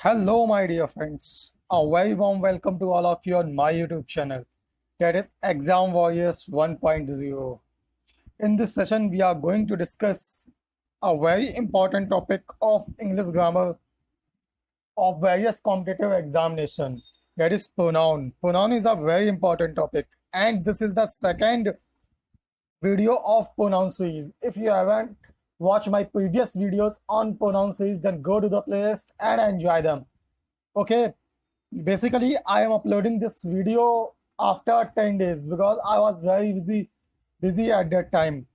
Hello, my dear friends. A very warm welcome to all of you on my YouTube channel, that is Exam Warriors 1.0. In this session, we are going to discuss a very important topic of English grammar of various competitive examination, that is pronoun. Pronoun is a very important topic, and this is the second video of pronoun series. If you haven't watched my previous videos on pronoun series, then go to the playlist and enjoy them. Okay, basically I am uploading this video after 10 days because I was very busy at that time.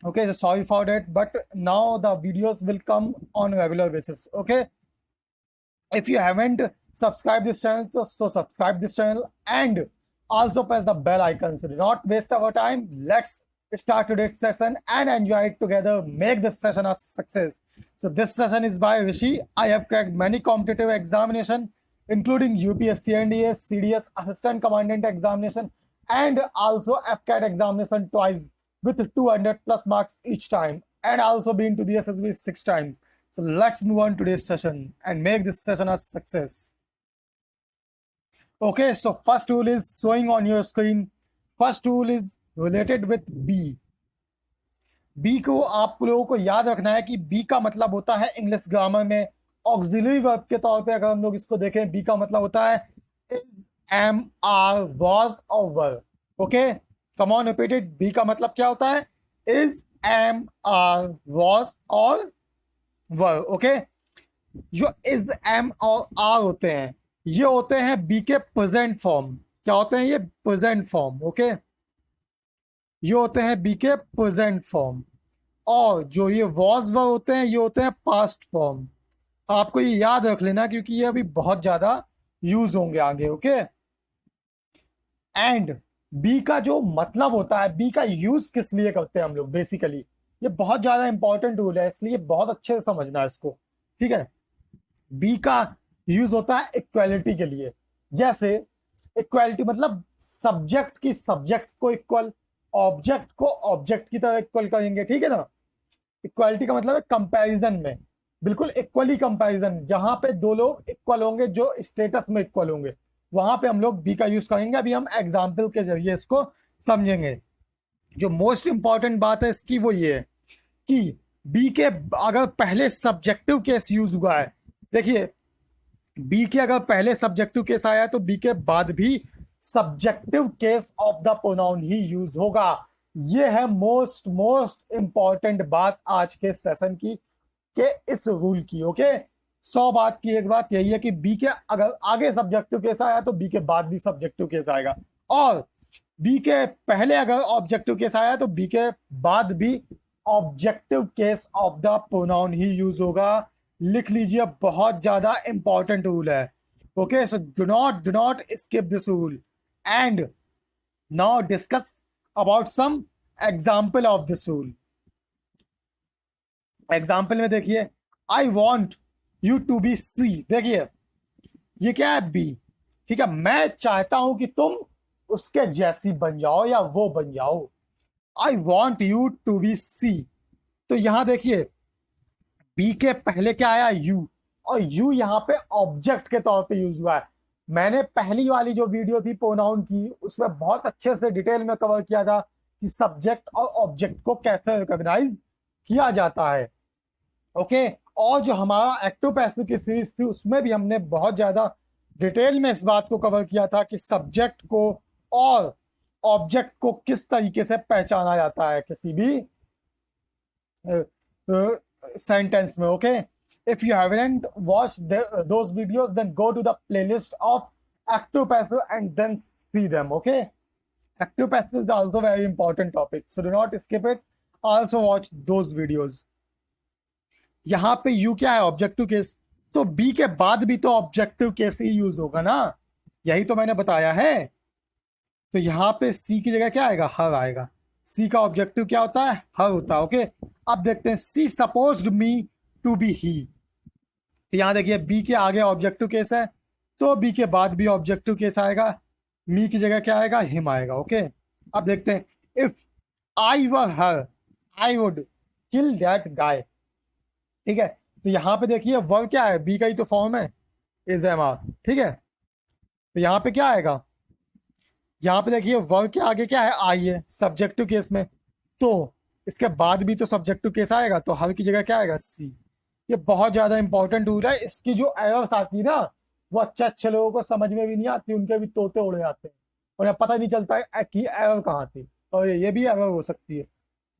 Okay, so sorry for that, but now the videos will come on regular basis. Okay, if you haven't subscribed this channel, so subscribe this channel and also press the bell icon. So do not waste our time. Let's start today's session and enjoy it together. Make this session a success. So this session is by Rishi. I have cracked many competitive examination, including UPSC, NDA, CDS, Assistant Commandant examination, and also FCAT examination twice with 200 plus marks each time, and also been to the SSB 6 times. So let's move on to today's session and make this session a success. Okay, so first rule is showing on your screen. First rule is related with B. B को आप लोगों को याद रखना है कि B का मतलब होता है इंग्लिश ग्रामर में ऑक्सिलरी वर्ब के तौर पे अगर हम लोग इसको देखें, बी का मतलब होता है इज, एम, आर, वॉज और were. Okay, come on repeat it. B का मतलब क्या होता है? इज, एम, आर, वॉज और वर. ओके, जो इज, एम और आर होते हैं ये होते हैं बी के प्रेजेंट फॉर्म. क्या होते हैं ये? Present form. ओके, ये होते हैं बी के प्रेजेंट फॉर्म. और जो ये वॉज वर होते हैं ये होते हैं पास्ट फॉर्म. आपको ये याद रख लेना क्योंकि ये अभी बहुत ज्यादा यूज होंगे आगे. ओके, एंड बी का जो मतलब होता है, बी का यूज किस लिए करते हैं हम लोग बेसिकली, ये बहुत ज्यादा इंपॉर्टेंट रूल है, इसलिए बहुत अच्छे से समझना है इसको. ठीक है, बी का यूज होता है इक्वालिटी के लिए. जैसे इक्वालिटी मतलब सब्जेक्ट की सब्जेक्ट को इक्वल, ऑब्जेक्ट को ऑब्जेक्ट की तरह इक्वल करेंगे. ठीक है ना. इक्वालिटी का मतलब है कंपैरिजन में, बिल्कुल इक्वली कंपैरिजन, जहां पे दो लोग इक्वल होंगे, जो स्टेटस में इक्वल होंगे, वहां पे हम लोग बी का यूज करेंगे. अभी हम एग्जाम्पल के जरिए इसको समझेंगे. जो मोस्ट इंपॉर्टेंट बात है इसकी वो ये है कि बी के अगर पहले सब्जेक्टिव केस यूज हुआ है, देखिए बी के अगर पहले सब्जेक्टिव केस आया है तो बी के बाद भी subjective case of the pronoun he use होगा. ये है मोस्ट इंपॉर्टेंट बात आज के सेशन की, के इस रूल की. ओके, 100 बात की एक बात यही है कि बी के अगर आगे सब्जेक्टिव केस आया तो बी के बाद भी सब्जेक्टिव केस आएगा, और बी के पहले अगर ऑब्जेक्टिव केस आया तो बी के बाद भी objective case of the pronoun he use होगा. लिख लीजिए, बहुत ज्यादा इंपॉर्टेंट रूल है. Okay, so do not skip this rule. And now discuss about some example of this rule. Example में देखिए, I want you to be C. देखिए ये क्या है? B. ठीक है, मैं चाहता हूं कि तुम उसके जैसी बन जाओ या वो बन जाओ. I want you to be C. तो यहां देखिए B के पहले क्या आया? U. और U यहां पे ऑब्जेक्ट के तौर पे यूज हुआ है. मैंने पहली वाली जो वीडियो थी प्रोनाउन की, उसमें बहुत अच्छे से डिटेल में कवर किया था कि सब्जेक्ट और ऑब्जेक्ट को कैसे रिकॉग्नाइज किया जाता है. ओके, और जो हमारा एक्टिव पैसिव की सीरीज थी उसमें भी हमने बहुत ज्यादा डिटेल में इस बात को कवर किया था कि सब्जेक्ट को और ऑब्जेक्ट को किस तरीके से पहचाना जाता है किसी भी सेंटेंस में. Okay, if you haven't watched those videos, then go to the playlist of active passive and then see them. Okay, active passive is also very important topic, so do not skip it. Also watch those videos. यहाँ पे U क्या है? Objective case. तो B के बाद भी तो objective case ही use होगा ना, यही तो मैंने बताया है. तो यहाँ पे C की जगह क्या आएगा? हर आएगा. C का ऑब्जेक्टिव क्या होता है? हर होता है. ओके, अब देखते हैं. C supposed me to be he. यहां देखिए बी के आगे ऑब्जेक्टिव केस है तो बी के बाद भी ऑब्जेक्टिव केस आएगा. मी की जगह क्या आएगा? हिम आएगा. ओके, अब देखते हैं. If I were her I would kill that guy. ठीक है, तो यहां पे देखिए वर क्या है? बी का ही तो फॉर्म है. इज एम आर, ठीक है। तो यहाँ पे क्या आएगा, यहाँ पे देखिए वर्ब के आगे क्या है, आई है सब्जेक्टिव केस में, तो इसके बाद भी तो सब्जेक्टिव केस आएगा, तो हर की जगह क्या आएगा, सी। ये बहुत ज्यादा इंपॉर्टेंट रूल है, इसकी जो एरर्स आती है ना वो अच्छे अच्छे लोगों को समझ में भी नहीं आती, उनके भी तोते उड़ जाते हैं और उन्हें पता नहीं चलता है कि एरर कहाँ थी, और ये भी एरर हो सकती है।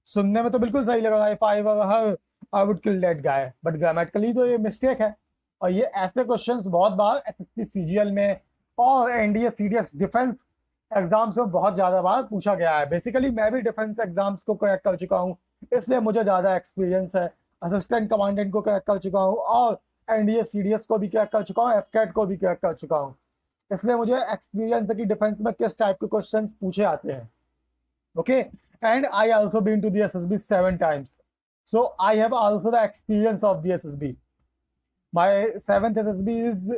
सुनने में तो बिल्कुल सही लग रहा है, if I were her I would kill that guy, but grammatically तो ये मिस्टेक है। और ये ऐसे क्वेश्चंस बहुत बार एसएससी सीजीएल में और एनडीए सीडीएस डिफेंस एग्जाम्स में बहुत ज्यादा बार पूछा गया है। बेसिकली मैं भी डिफेंस एग्जाम्स को क्रैक कर चुका हूँ, इसलिए मुझे ज्यादा एक्सपीरियंस है। असिस्टेंट कमांडेंट को क्रैक कर चुका हूँ और एनडीए सीडीएस को भी क्रैक कर चुका हूँ, एफकेट को भी क्रैक कर चुका हूँ, इसलिए मुझे एक्सपीरियंस है कि डिफेंस में किस टाइप के क्वेश्चंस पूछे आते हैं। Okay, and I also been to the SSB 7 times, so I have also the experience of the SSB. My 7th SSB is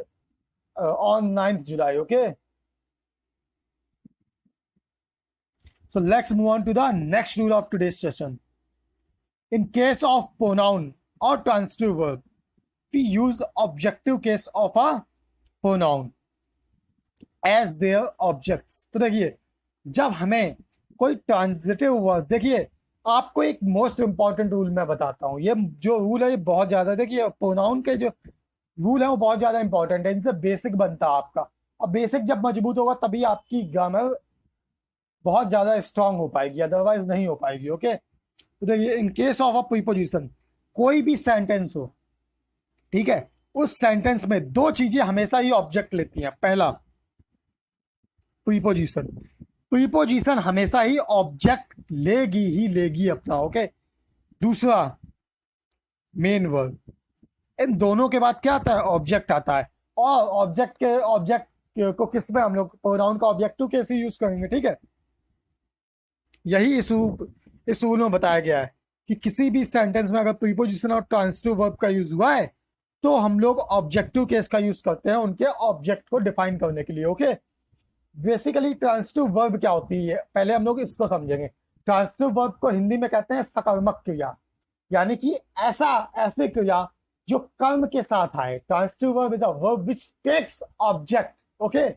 on 9th July. Okay, so let's move on to the next rule of today's session. In case of pronoun or transitive verb, we use objective case of a pronoun as their objects. तो देखिए जब हमें कोई transitive verb, देखिए आपको एक most important rule मैं बताता हूँ, ये जो रूल है ये बहुत ज्यादा, देखिए प्रोनाउन के जो रूल है वो बहुत ज्यादा इंपॉर्टेंट है, इनसे बेसिक बनता है आपका, और बेसिक जब मजबूत होगा तभी आपकी ग्रामर बहुत ज्यादा स्ट्रांग हो पाएगी, अदरवाइज नहीं हो पाएगी। ओके, तो देखिए इन केस ऑफ अ प्रीपोजिशन, कोई भी सेंटेंस हो, ठीक है, उस सेंटेंस में दो चीजें हमेशा ही ऑब्जेक्ट लेती हैं। पहला प्रीपोजिशन, प्रीपोजिशन हमेशा ही ऑब्जेक्ट लेगी ही लेगी अपना। ओके, दूसरा मेन वर्ब, इन दोनों के बाद क्या आता है, ऑब्जेक्ट आता है, और ऑब्जेक्ट को किस में हम लोग प्रोनाउन का ऑब्जेक्टिव कैसे यूज करेंगे, ठीक है। यही इस रूल में बताया गया है कि किसी भी सेंटेंस में अगर प्रीपोजिशन और ट्रांजिटिव वर्ब का यूज हुआ है तो हम लोग ऑब्जेक्टिव केस का यूज करते हैं उनके ऑब्जेक्ट को डिफाइन करने के लिए। ओके, बेसिकली ट्रांजिटिव वर्ब क्या होती है, पहले हम लोग इसको समझेंगे। ट्रांजिटिव वर्ब को हिंदी में कहते हैं सकर्मक क्रिया, यानी कि ऐसे क्रिया जो कर्म के साथ आए। Transitive verb is a verb which takes object. Okay,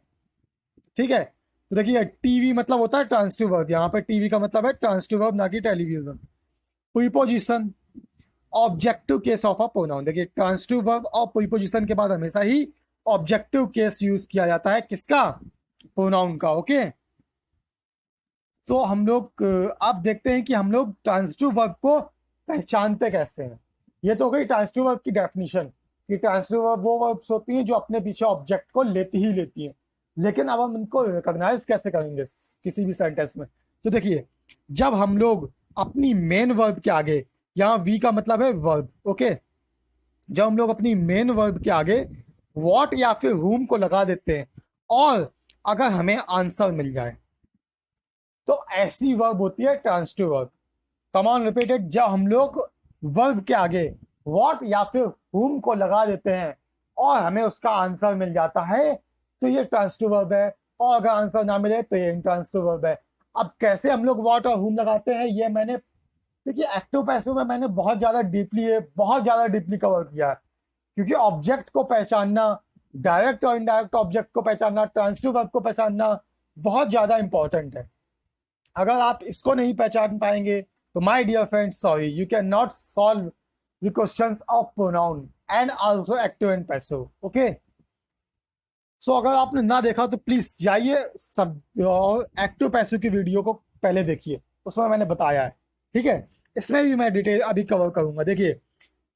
ठीक है, तो देखिए टीवी मतलब होता है ट्रांजिटिव वर्ब, यहाँ पे टीवी का मतलब है ट्रांजिटिव वर्ब, ना कि television. Preposition objective case of a pronoun, देखिए ट्रांजिटिव वर्ब और प्रीपोजिशन के बाद हमेशा ही ऑब्जेक्टिव केस यूज किया जाता है, किसका, प्रोनाउन का। ओके, तो हम लोग अब देखते हैं कि हम लोग ट्रांजिटिव वर्ब को पहचानते कैसे हैं। ये तो हो गई ट्रांजिटिव वर्ब की डेफिनेशन कि ट्रांजिटिव वर्ब वो वर्ब्स होती हैं जो अपने पीछे ऑब्जेक्ट को लेती ही लेती हैं, लेकिन अब हम इनको रिकॉग्नाइज कैसे करेंगे किसी भी सेंटेंस में। तो देखिए जब हम लोग अपनी मेन वर्ब के आगे, यहाँ वी का मतलब है वर्ब, ओके, जब हम लोग अपनी मेन वर्ब के आगे व्हाट या फिर whom को लगा देते हैं और अगर हमें आंसर मिल जाए तो ऐसी वर्ब होती है transitive verb. Come on repeat it, जब हम लोग वर्ब के आगे व्हाट या फिर whom को लगा देते हैं और हमें उसका आंसर मिल जाता है तो ये ट्रांजिटिव वर्ब है, और अगर आंसर ना मिले तो ये इंट्रांजिटिव वर्ब है। अब कैसे हम लोग व्हाट और whom लगाते हैं, ये मैंने देखिए एक्टिव पैसिव में मैंने बहुत ज्यादा डीपली कवर किया है, क्योंकि ऑब्जेक्ट को पहचानना, डायरेक्ट और इनडायरेक्ट ऑब्जेक्ट को पहचानना, ट्रांजिटिव वर्ब को पहचानना बहुत ज्यादा इंपॉर्टेंट है। अगर आप इसको नहीं पहचान पाएंगे तो my dear friends, sorry, you can not solve the questions of pronoun and also active and passive. Okay, so अगर आपने ना देखा तो प्लीज जाइए सब एक्टिव पैसिव की वीडियो को पहले देखिए, उसमें मैंने बताया है, ठीक है। इसमें भी मैं डिटेल अभी कवर करूंगा। देखिए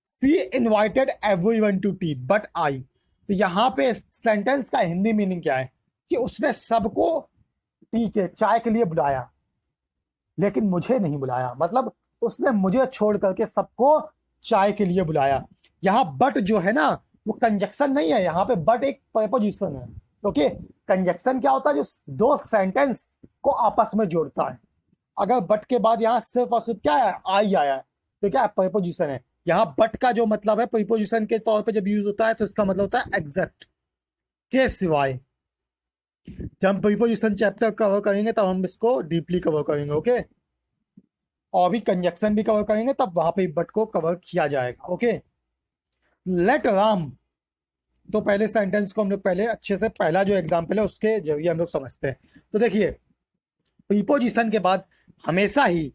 she invited everyone to tea but I, तो यहाँ पे सेंटेंस का हिंदी मीनिंग क्या है कि उसने सबको टी के चाय के लिए बुलाया लेकिन मुझे नहीं बुलाया, मतलब उसने मुझे छोड़ करके सबको चाय के लिए बुलाया। यहाँ बट जो है ना वो कंजक्शन नहीं है, यहाँ पे बट एक प्रपोजिशन है। ओके, कंजक्शन क्या होता है, जो दो सेंटेंस को आपस में जोड़ता है। अगर बट के बाद यहाँ सिर्फ और सिर्फ क्या है, आई आया है, तो क्या प्रपोजिशन है। यहाँ बट का जो मतलब है प्रीपोजिशन के तौर पे जब यूज होता है तो इसका मतलब होता है एग्जैक्ट के सिवाय। जब हम प्रीपोजिशन चैप्टर कवर करेंगे तब हम इसको डीपली कवर करेंगे। ओके, और भी कंजक्शन भी कवर करेंगे तब वहां पे बट को कवर किया जाएगा। ओके, लेट राम तो पहले सेंटेंस को हम लोग पहले अच्छे से, पहला जो एग्जाम्पल है उसके जरिए हम लोग समझते हैं। तो देखिए, प्रीपोजिशन के बाद हमेशा ही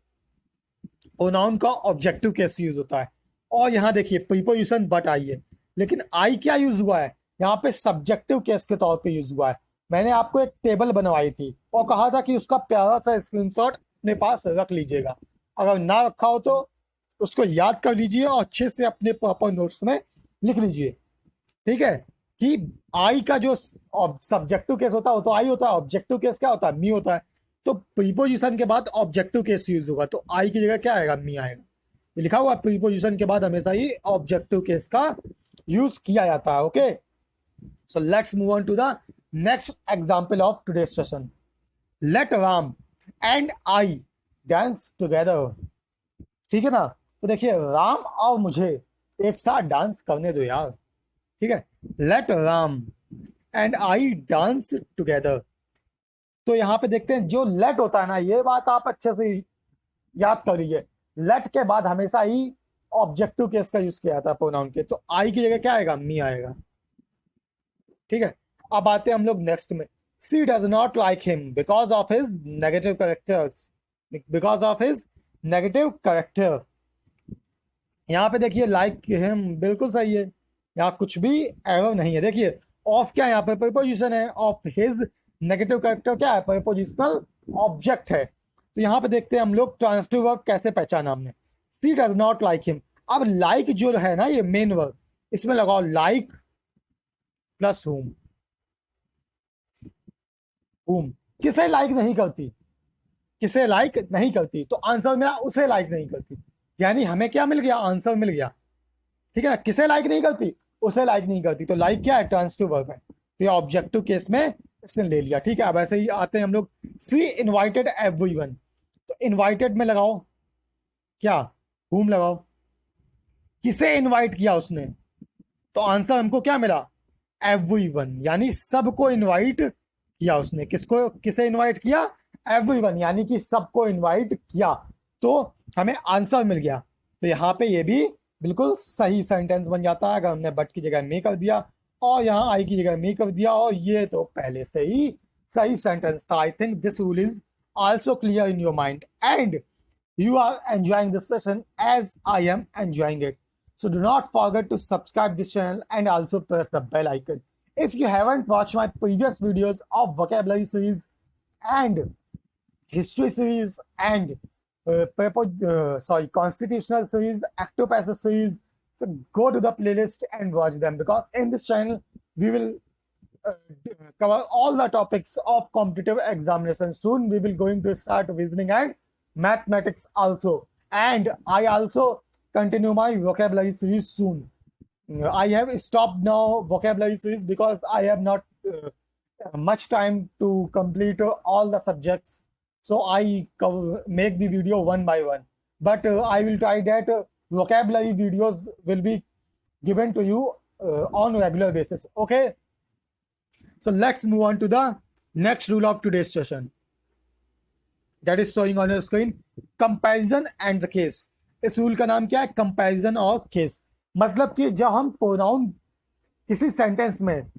प्रोनाउन का ऑब्जेक्टिव केस यूज होता है। और यहाँ देखिए प्रीपोजिशन बट आई है, लेकिन आई क्या यूज हुआ है यहाँ पे, सब्जेक्टिव केस के तौर पे यूज हुआ है। मैंने आपको एक टेबल बनवाई थी और कहा था कि उसका प्यारा सा स्क्रीनशॉट अपने पास रख लीजिएगा। अगर ना रखा हो तो उसको याद कर लीजिए और अच्छे से अपने प्रॉपर नोट्स में लिख लीजिए। ठीक है, कि आई का जो सब्जेक्टिव केस होता है वो तो आई होता है, ऑब्जेक्टिव केस क्या होता है, मी होता है। तो प्रीपोजिशन के बाद ऑब्जेक्टिव केस यूज होगा, तो आई की जगह क्या आएगा, मी आएगा। ये लिखा हुआ प्रीपोजिशन के बाद हमेशा ही ऑब्जेक्टिव केस का यूज किया जाता है। Okay, so let's move on to the next example of today's session. Let Ram and I dance together. ठीक है ना, तो देखिए राम और मुझे एक साथ डांस करने दो यार। ठीक है, let Ram and I dance together. तो यहां पे देखते हैं जो लेट होता है ना, ये बात आप अच्छे से याद कर लीजिए। लेट के बाद हमेशा ही ऑब्जेक्टिव केस का यूज किया जाता है प्रोनाउन के, तो आई की जगह क्या आएगा, मी आएगा। ठीक है, अब आते हैं हम लोग नेक्स्ट में। She does not like him because of his negative characters, because of his negative character. यहाँ पे देखिए लाइक हिम बिल्कुल सही है, यहाँ कुछ भी एरर नहीं है। देखिए ऑफ क्या है यहाँ पे, प्रीपोजिशन है, ऑफ हिज नेगेटिव करेक्टर क्या है, प्रीपोजिशनल ऑब्जेक्ट है। तो यहाँ पे देखते हैं हम लोग ट्रांसिटिव वर्ब कैसे पहचाना हमने। सी डज नॉट लाइक हिम। अब लाइक जो है ना, ये मेन वर्ब, इसमें लगाओ लाइक प्लस हुम। हुम किसे लाइक नहीं करती, किसे लाइक नहीं करती, तो आंसर मेरा उसे लाइक नहीं करती। यानी हमें क्या मिल गया, आंसर मिल गया। ठीक है ना, किसे लाइक नहीं करती, उसे लाइक नहीं करती। तो लाइक क्या है, ट्रांसिटिव वर्ब है, तो ये ऑब्जेक्टिव केस में इसने ले लिया। ठीक है, अब ऐसे ही आते हैं हम लोग। सी इनवाइटेड एवरीवन, तो इनवाइटेड में लगाओ क्या, हुम लगाओ। किसे इनवाइट किया उसने, तो आंसर हमको क्या मिला, एवरीवन, यानी सबको इनवाइट किया उसने। किसको, किसे इनवाइट किया, एवरीवन, यानी कि सबको इनवाइट किया। तो हमें आंसर मिल गया। तो यहाँ पे ये भी बिल्कुल सही सेंटेंस बन जाता है अगर हमने बट की जगह मे कर दिया और यहाँ आई की जगह मे कर दिया, और ये तो पहले से ही सही सेंटेंस था। आई think this rule is also clear in your mind and you are enjoying this session as I am enjoying it. So do not forget to subscribe this channel and also press the bell icon. If you haven't watched my previous videos of vocabulary series and history series and constitutional series, active passive series, so go to the playlist and watch them, because in this channel we will cover all the topics of competitive examinations. Soon we will going to start reasoning and mathematics also, and I also continue my vocabulary series soon. I have stopped now vocabulary series because I have not much time to complete all the subjects, so I make the video one by one, but I will try that vocabulary videos will be given to you on a regular basis. Okay, so let's move on to the next rule of today's session, that is showing on your screen, comparison and the case. इस rule का नाम क्या है, comparison और case. मतलब कि जब हम प्रोनाउन किसी सेंटेंस में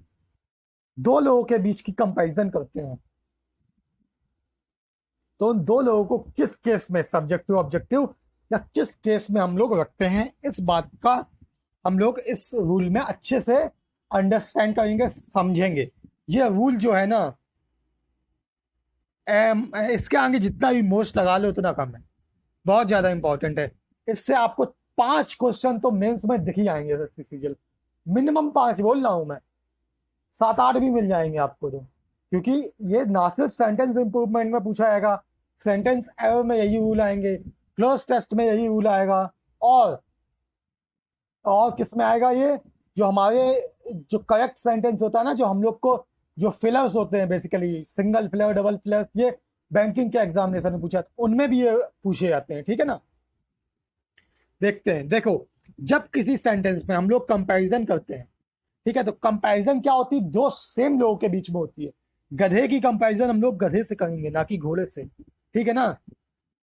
दो लोगों के बीच की कंपैरिजन करते हैं, तो उन दो लोगों को किस केस में, सब्जेक्टिव ऑब्जेक्टिव या किस केस में हम लोग रखते हैं, इस बात का हम लोग इस रूल में अच्छे से अंडरस्टैंड करेंगे, समझेंगे। ये रूल जो है ना, इसके आगे जितना भी मोस्ट लगा लो उतना कम है, बहुत ज्यादा इंपॉर्टेंट है। इससे आपको 5 क्वेश्चन तो मेंस में दिख ही आएंगे, मिनिमम 5 बोल रहा हूं मैं, 7-8 भी मिल जाएंगे आपको। तो क्योंकि ये ना सिर्फ सेंटेंस इंप्रूवमेंट में पूछा जाएगा, सेंटेंस एरर में यही रूल आएंगे, क्लोज टेस्ट में यही रूल आएगा, और किस में आएगा, ये जो हमारे जो करेक्ट सेंटेंस होता है ना, जो हम लोग को जो फिलर्स होते हैं, basically single filler, double fillers, ये बैंकिंग के एग्जामिनेशन में पूछा, उनमें भी ये पूछे जाते हैं। ठीक है ना, देखते हैं। देखो, जब किसी सेंटेंस में हम लोग कंपैरिजन करते हैं, ठीक है, तो कंपैरिजन क्या होती है, दो सेम लोगों के बीच में होती है। गधे की कंपैरिजन हम लोग गधे से करेंगे, ना कि घोड़े से। ठीक है ना,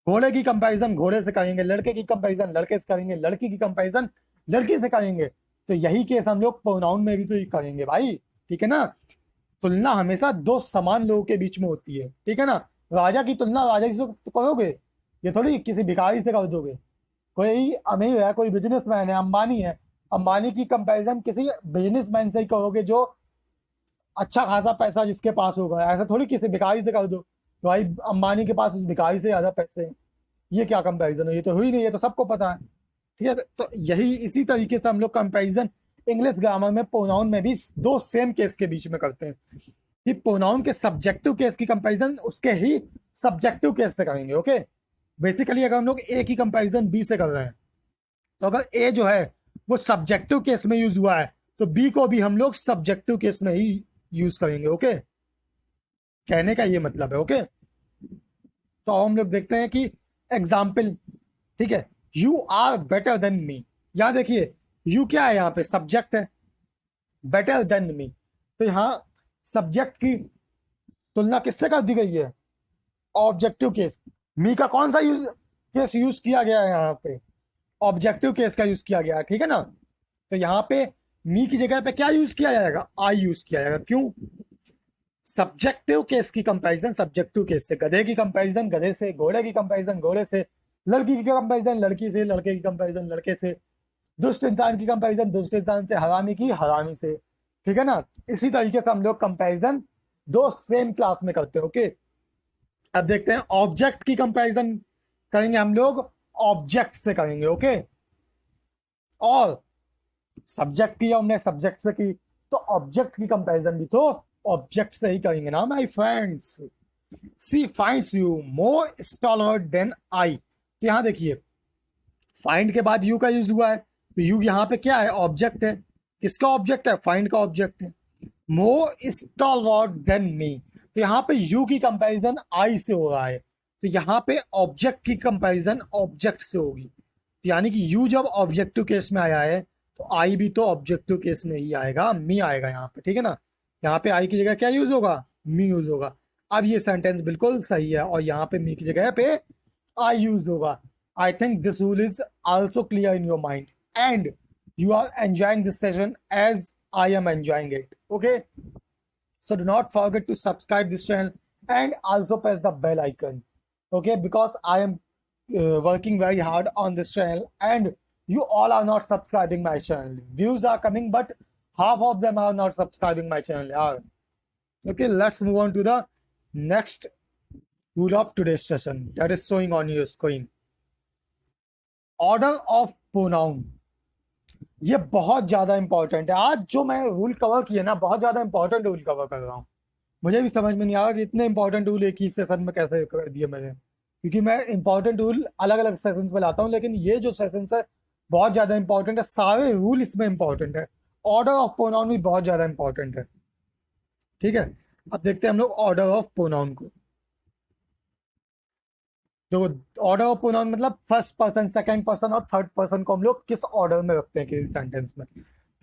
घोड़े की कंपैरिजन घोड़े से करेंगे, लड़के की कंपैरिजन लड़के से करेंगे, लड़की की कंपैरिजन लड़की से करेंगे। तो यही केस हम लोग प्रोनाउन में भी तो करेंगे भाई, ठीक है ना। तुलना हमेशा दो समान लोगों के बीच में होती है, ठीक है ना। राजा की तुलना राजा से तो करोगे, ये थोड़ी किसी भिखारी से कर दोगे। कोई अमीर है, कोई बिजनेसमैन है, अंबानी है, अंबानी की कंपैरिजन किसी बिजनेसमैन से ही करोगे जो अच्छा खासा पैसा जिसके पास होगा। ऐसा थोड़ी किसी भिखारी से कर दो तो भाई अंबानी के पास उस भिखारी से ज्यादा पैसे हैं। ये क्या कंपैरिजन है, ये तो हुई नहीं, ये तो सबको पता है, ठीक है। तो यही इसी तरीके से हम लोग कंपैरिजन इंग्लिश ग्रामर में प्रोनाउन में भी दो सेम केस के बीच में करते हैं कि प्रोनाउन के सब्जेक्टिव केस की कंपैरिजन उसके ही सब्जेक्टिव केस से करेंगे। ओके, बेसिकली अगर हम लोग ए की कंपैरिजन बी से कर रहे हैं तो अगर ए जो है वो सब्जेक्टिव केस में यूज हुआ है तो बी को भी हम लोग सब्जेक्टिव केस में ही यूज करेंगे। ओके, कहने का ये मतलब है। ओके, तो हम लोग देखते हैं कि एग्जाम्पल, ठीक है। You are better than me, यहां देखिए यू क्या है, यहाँ पे सब्जेक्ट है, बेटर देन मी, तो यहाँ सब्जेक्ट की तुलना किससे कर दी गई है, ऑब्जेक्टिव केस। मी का कौन सा केस यूज किया गया है यहाँ पे, ऑब्जेक्टिव केस का यूज किया गया है, ठीक है ना। तो यहाँ पे मी की जगह पे क्या यूज किया जाएगा, आई यूज किया जाएगा। क्यों, सब्जेक्टिव केस की कंपैरिजन सब्जेक्टिव केस से, गधे की कंपैरिजन गधे से, घोड़े की कंपैरिजन घोड़े से, लड़की की कंपैरिजन लड़की से, लड़के की कंपैरिजन लड़के से, दुष्ट इंसान की कंपैरिजन दुष्ट इंसान से, हरामी की हरामी से, ठीक है ना। इसी तरीके से हम लोग कंपैरिजन दो सेम क्लास में करते हैं। ओके, अब देखते हैं ऑब्जेक्ट की कंपैरिजन करेंगे हम लोग, ऑब्जेक्ट से करेंगे। ओके, और सब्जेक्ट की हमने सब्जेक्ट से की, तो ऑब्जेक्ट की कंपैरिजन भी तो ऑब्जेक्ट से ही करेंगे ना my friends. She finds you more taller than I, तो यहां देखिए फाइंड के बाद यू का यूज हुआ है, तो यू यहाँ पे क्या है, ऑब्जेक्ट है। किसका ऑब्जेक्ट है, फाइंड का ऑब्जेक्ट है। मोर स्टॉलवर्ड देन मी, तो यहाँ पे यू की कंपैरिजन आई से हो रहा है, तो यहाँ पे ऑब्जेक्ट की कंपैरिजन ऑब्जेक्ट से होगी। तो यानी कि यू जब ऑब्जेक्टिव केस में आया है तो आई भी तो ऑब्जेक्टिव केस में ही आएगा, मी आएगा यहाँ पे, ठीक है ना। यहाँ पे आई की जगह क्या यूज होगा, मी यूज होगा। अब ये सेंटेंस बिल्कुल सही है, और यहाँ पे मी की जगह पे आई यूज होगा। आई think this rule is also clear in your mind and you are enjoying this session as I am enjoying it. Okay, so do not forget to subscribe this channel and also press the bell icon. Okay, because I am working very hard on this channel and you all are not subscribing my channel. Views are coming but half of them are not subscribing my channel. Yeah. Okay, let's move on to the next rule of today's session that is showing on your screen. Order of pronoun, ये बहुत ज्यादा important है। आज जो मैं rule cover किए ना, बहुत ज्यादा इंपॉर्टेंट रूल कवर कर रहा हूँ। मुझे भी समझ में नहीं आ रहा कि इतने इंपॉर्टेंट रूल एक ही सेशन में कैसे कर दिए मैंने, क्योंकि मैं इंपॉर्टेंट रूल अलग अलग सेशंस में लाता हूँ, लेकिन ये जो सेशंस है बहुत ज्यादा इंपॉर्टेंट है, सारे रूल इसमें इंपॉर्टेंट है। ऑर्डर ऑफ प्रोनाउन भी बहुत ज्यादा इंपॉर्टेंट है, ठीक है। अब देखते हैं हम लोग ऑर्डर ऑफ प्रोनाउन को। तो ऑर्डर ऑफ प्रोनाउन मतलब फर्स्ट पर्सन, सेकंड पर्सन और थर्ड पर्सन को हम लोग किस ऑर्डर में रखते हैं किसी सेंटेंस में,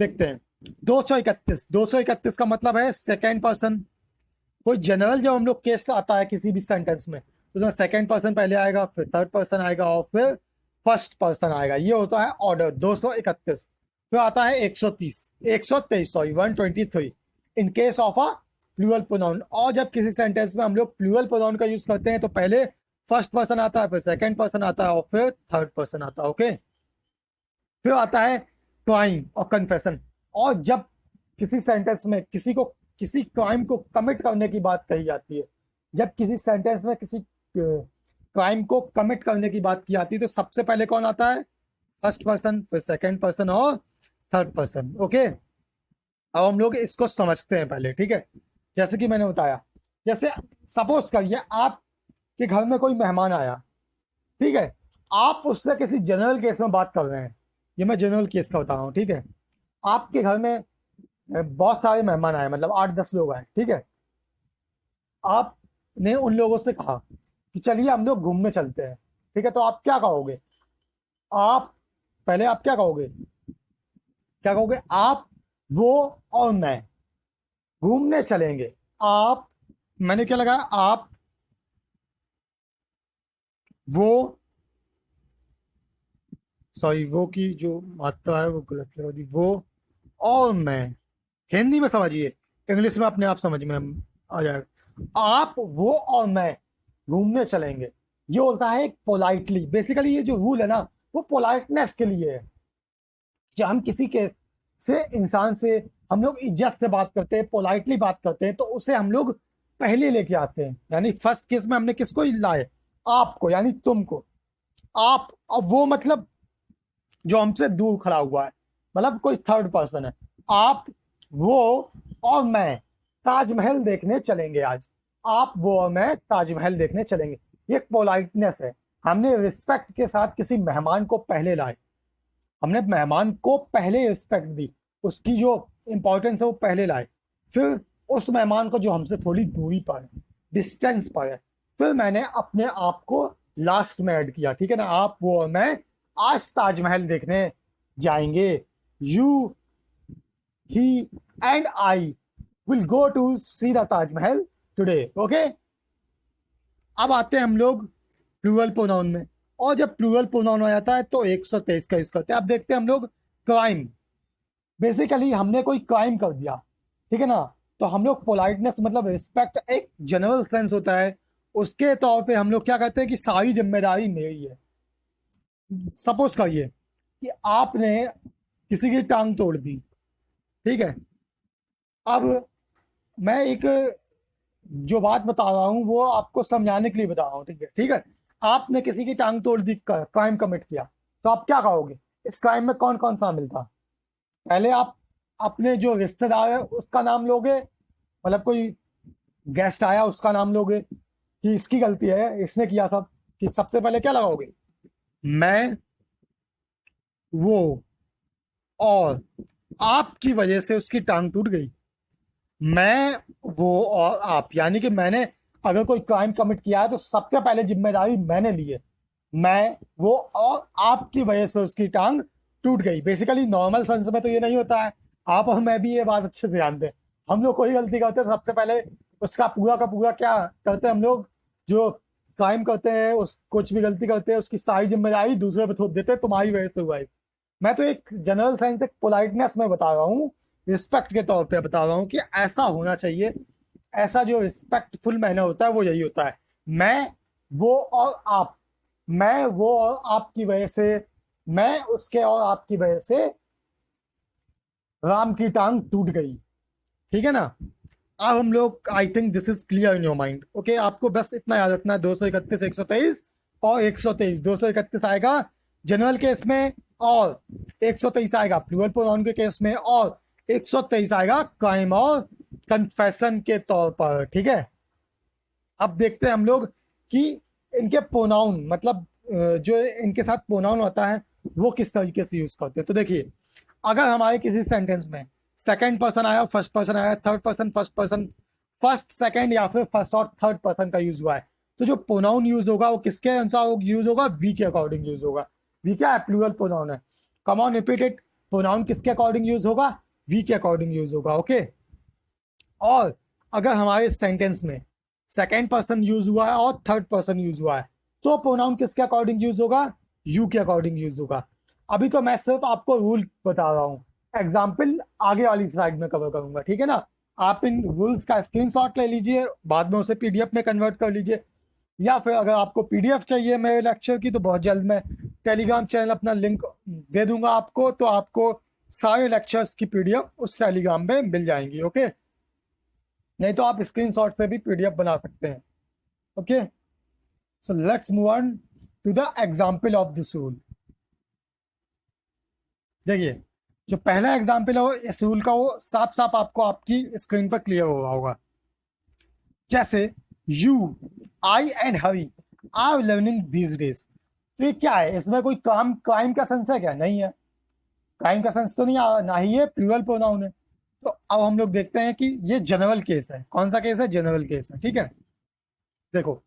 देखते हैं। 231 का मतलब है सेकंड पर्सन। कोई जनरल जब हम लोग केस आता है किसी भी सेंटेंस में तो उसमें सेकंड पर्सन पहले आएगा, फिर थर्ड पर्सन आएगा और फिर फर्स्ट पर्सन आएगा, ये होता है ऑर्डर। 231 फिर आता है 123 sorry 123 in case of a plural pronoun. और जब किसी सेंटेंस में हम लोग प्लूरल प्रोनाउन का यूज करते हैं तो पहले फर्स्ट पर्सन आता है, फिर सेकंड पर्सन आता है और फिर थर्ड पर्सन आता है। ओके, फिर आता है क्राइम और कन्फेशन। और जब किसी सेंटेंस में किसी क्राइम को कमिट करने की बात कही जाती है, जब किसी सेंटेंस में किसी क्राइम को कमिट करने की बात की जाती है तो सबसे पहले कौन आता है, फर्स्ट पर्सन, फिर सेकंड पर्सन और थर्ड पर्सन। ओके, अब हम लोग इसको समझते हैं पहले, ठीक है। जैसे कि मैंने बताया, जैसे सपोज करिए आप कि घर में कोई मेहमान आया, ठीक है। आप उससे किसी जनरल केस में बात कर रहे हैं, ये मैं जनरल केस का बता रहा हूँ, ठीक है। आपके घर में बहुत सारे मेहमान आए, मतलब 8-10 लोग आए, ठीक है। आपने उन लोगों से कहा कि चलिए हम लोग घूमने चलते हैं, ठीक है। तो आप क्या कहोगे, आप क्या कहोगे, आप, वो और मैं घूमने चलेंगे। आप, मैंने क्या लगाया, आप, वो, सॉरी वो की जो मात्रा है वो गलत लगा दी, वो और मैं, हिंदी में समझिए, इंग्लिश में अपने आप समझ में आ जाएगा। आप, वो और मैं घूमने चलेंगे, ये होता है एक पोलाइटली। बेसिकली ये जो रूल है ना, वो पोलाइटनेस के लिए है। जब हम किसी के से, इंसान से हम लोग इज्जत से बात करते हैं, पोलाइटली बात करते हैं, तो उसे हम लोग पहले लेके आते हैं। यानी फर्स्ट केस में हमने किसको लाए? आपको, यानी तुमको। आप, अब वो मतलब जो हमसे दूर खड़ा हुआ है, मतलब कोई थर्ड पर्सन है। आप, वो और मैं ताजमहल देखने चलेंगे आज। आप, वो और मैं ताजमहल देखने चलेंगे। ये पोलाइटनेस है। हमने रिस्पेक्ट के साथ किसी मेहमान को पहले लाए, हमने मेहमान को पहले रिस्पेक्ट दी, उसकी जो इंपॉर्टेंस है वो पहले लाए। फिर उस मेहमान को जो हमसे थोड़ी दूरी पर है, डिस्टेंस पर है, फिर मैंने अपने आप को लास्ट में ऐड किया। ठीक है ना? आप, वो और मैं आज ताजमहल देखने जाएंगे। You, he and I will go to see the Taj Mahal today. Okay, अब आते हैं हम लोग प्लूरल प्रोनाउन में। और जब प्लूरल प्रोनाउन हो जाता है तो 123 का यूज करते हैं। अब देखते हैं हम लोग क्राइम। बेसिकली हमने कोई क्राइम कर दिया, ठीक है ना, तो हम लोग पोलाइटनेस मतलब रिस्पेक्ट, एक जनरल सेंस होता है, उसके तौर पे हम लोग क्या कहते हैं कि सारी जिम्मेदारी मेरी है। सपोज करिए कि आपने किसी की टांग तोड़ दी, ठीक है। अब मैं एक जो बात बता रहा हूं वो आपको समझाने के लिए बता रहा हूं, ठीक है? ठीक है, आपने किसी की टांग तोड़ दी, क्राइम कमिट किया, तो आप क्या कहोगे? इस क्राइम में कौन कौन शामिल था? पहले आप अपने जो रिश्तेदार है उसका नाम लोगे, मतलब कोई गेस्ट आया उसका नाम लोगे कि इसकी गलती है, इसने किया सब, कि सबसे पहले क्या लगाओगे? मैं, वो और आपकी वजह से उसकी टांग टूट गई। मैं, वो और आप, यानी कि मैंने अगर कोई क्राइम कमिट किया है तो सबसे पहले जिम्मेदारी मैंने ली है। मैं, वो और आपकी वजह से उसकी टांग टूट गई। बेसिकली नॉर्मल सेंस में तो ये नहीं होता है, आप और मैं भी ये बात अच्छे से जानते हैं। हम लोग कोई गलती करते हैं तो सबसे पहले उसका पूरा का पूरा क्या करते हैं हम लोग, जो क्राइम करते हैं, उस कुछ भी गलती करते हैं, उसकी सारी जिम्मेदारी दूसरे पे थोप देते हैं, तुम्हारी वजह से हुआ है। मैं तो एक जनरल सेंस, एक पोलाइटनेस में बता रहा हूँ, रिस्पेक्ट के तौर पे बता रहा हूँ कि ऐसा होना चाहिए। ऐसा जो रिस्पेक्टफुल मैनर होता है वो यही होता है। मैं, वो और आप, मैं, वो और आपकी वजह से, मैं, उसके और आपकी वजह से राम की टांग टूट गई। ठीक है ना? अब हम लोग, आई think this is clear in your mind. Okay, आपको बस इतना याद रखना है, 231, 123 और 123। 231 आएगा जनरल केस में, और 123 आएगा प्लूरल प्रोनाउन के केस में, और 123 आएगा क्राइम और कन्फेशन के तौर पर। ठीक है, अब देखते हैं हम लोग कि इनके प्रोनाउन, मतलब जो इनके साथ प्रोनाउन होता है वो किस तरीके से यूज करते हैं। तो देखिए, अगर हमारे किसी सेंटेंस में सेकंड पर्सन आया, फर्स्ट पर्सन आया, third person, first person, first second या फिर फर्स्ट और थर्ड पर्सन का यूज हुआ है, तो जो प्रोनाउन यूज होगा वो किसके अनुसार यूज होगा? वी के अकॉर्डिंग यूज होगा। वी क्या है? प्लूरल प्रोनाउन है। Come on repeat it. Pronoun किसके अकॉर्डिंग यूज होगा? वी के अकॉर्डिंग यूज होगा। ओके, और अगर हमारे सेंटेंस में सेकेंड पर्सन यूज हुआ है और थर्ड पर्सन यूज हुआ है, तो प्रोनाउन किसके अकॉर्डिंग यूज होगा? यू के अकॉर्डिंग यूज होगा। अभी तो मैं सिर्फ आपको रूल बता रहा हूं, एग्जाम्पल आगे वाली स्लाइड में कवर करूंगा। ठीक है ना? आप इन रूल्स का स्क्रीनशॉट ले लीजिए, बाद में उसे पीडीएफ में कन्वर्ट कर लीजिए, या फिर अगर आपको पीडीएफ चाहिए मेरे लेक्चर की, तो बहुत जल्द मैं टेलीग्राम चैनल अपना लिंक दे दूंगा आपको, तो आपको सारे लेक्चर्स की पीडीएफ उस टेलीग्राम में मिल जाएंगी। ओके, नहीं तो आप स्क्रीनशॉट से भी पीडीएफ बना सकते हैं। Okay, so let's move on to the example of this rule. देखिए, जो पहला एग्जाम्पल है इस रूल का, वो साफ साफ आपको आपकी स्क्रीन पर क्लियर हो रहा होगा। जैसे you, I and Hari are learning these days. तो ये क्या है? इसमें कोई क्राइम का सेंस है क्या? नहीं है, क्राइम का सेंस तो नहीं आ, ना ही ये प्लूरल प्रोनाउन है। तो अब हम लोग देखते हैं कि ये जनरल केस है। कौन सा केस है? जनरल केस है। ठीक है, देखो,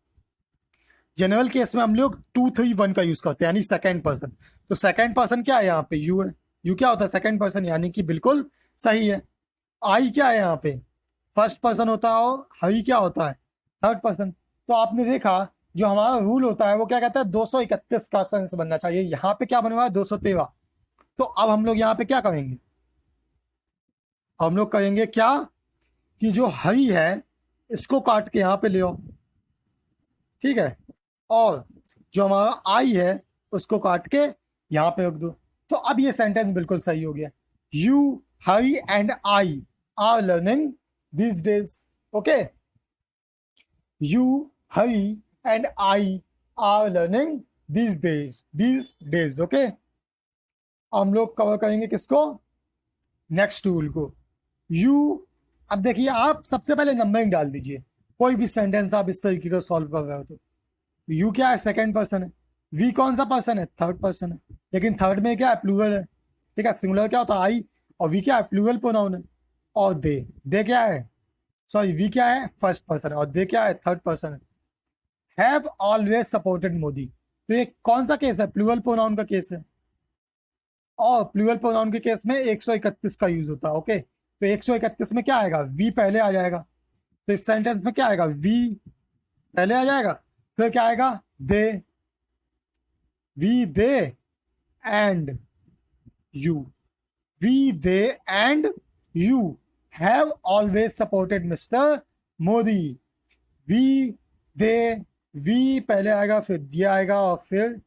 जनरल केस में हम लोग 2, 3, 1 का यूज करते हैं, यानी सेकंड पर्सन। तो सेकंड पर्सन क्या है? यहाँ पे यू है। यू क्या होता है? सेकंड पर्सन, यानी कि बिल्कुल सही है। आई क्या है? यहाँ पे फर्स्ट पर्सन होता है, और हरी क्या होता है? Third person. तो आपने देखा, जो हमारा रूल होता है वो क्या कहता है? 231 का सेंस बनना चाहिए। यहाँ पे क्या बना हुआ है? 213। तो अब हम लोग यहाँ पे क्या करेंगे? हम लोग कहेंगे क्या कि जो हरी है इसको काट के यहाँ पे ले आओ, ठीक है, और जो हमारा आई है उसको काट के यहाँ पे रख दो। तो अब ये सेंटेंस बिल्कुल सही हो गया। You, Hari and I R learning these days. Okay, you, Hari and I are learning these days. Okay, हम लोग कवर करेंगे किसको, नेक्स्ट टूल को। यू, अब देखिए आप सबसे पहले नंबरिंग डाल दीजिए, कोई भी सेंटेंस आप इस तरीके का सॉल्व कर रहे हो तो यू क्या है, सेकंड पर्सन है, वी कौन सा पर्सन है, थर्ड पर्सन है, लेकिन थर्ड में क्या है, प्लूरल है, ठीक है, सिंगुलर क्या होता है आई, और वी क्या है, प्लूरल प्रोनाउन है, और दे क्या है, सॉरी वी क्या है, फर्स्ट पर्सन है, और दे क्या है, थर्ड पर्सन है। हैव ऑलवेज सपोर्टेड मोदी, तो ये कौन सा केस है, प्लूरल प्रोनाउन का केस है, और प्लूरल प्रोनाउन के केस में 131 का यूज होता है। ओके, तो 131 में क्या आएगा, वी पहले आ जाएगा, तो इस सेंटेंस में क्या आएगा, वी पहले आ जाएगा, फिर क्या आएगा, they, we they and you, we they and you have always supported Mr. Modi. We पहले आएगा, फिर दिया आएगा, और फिर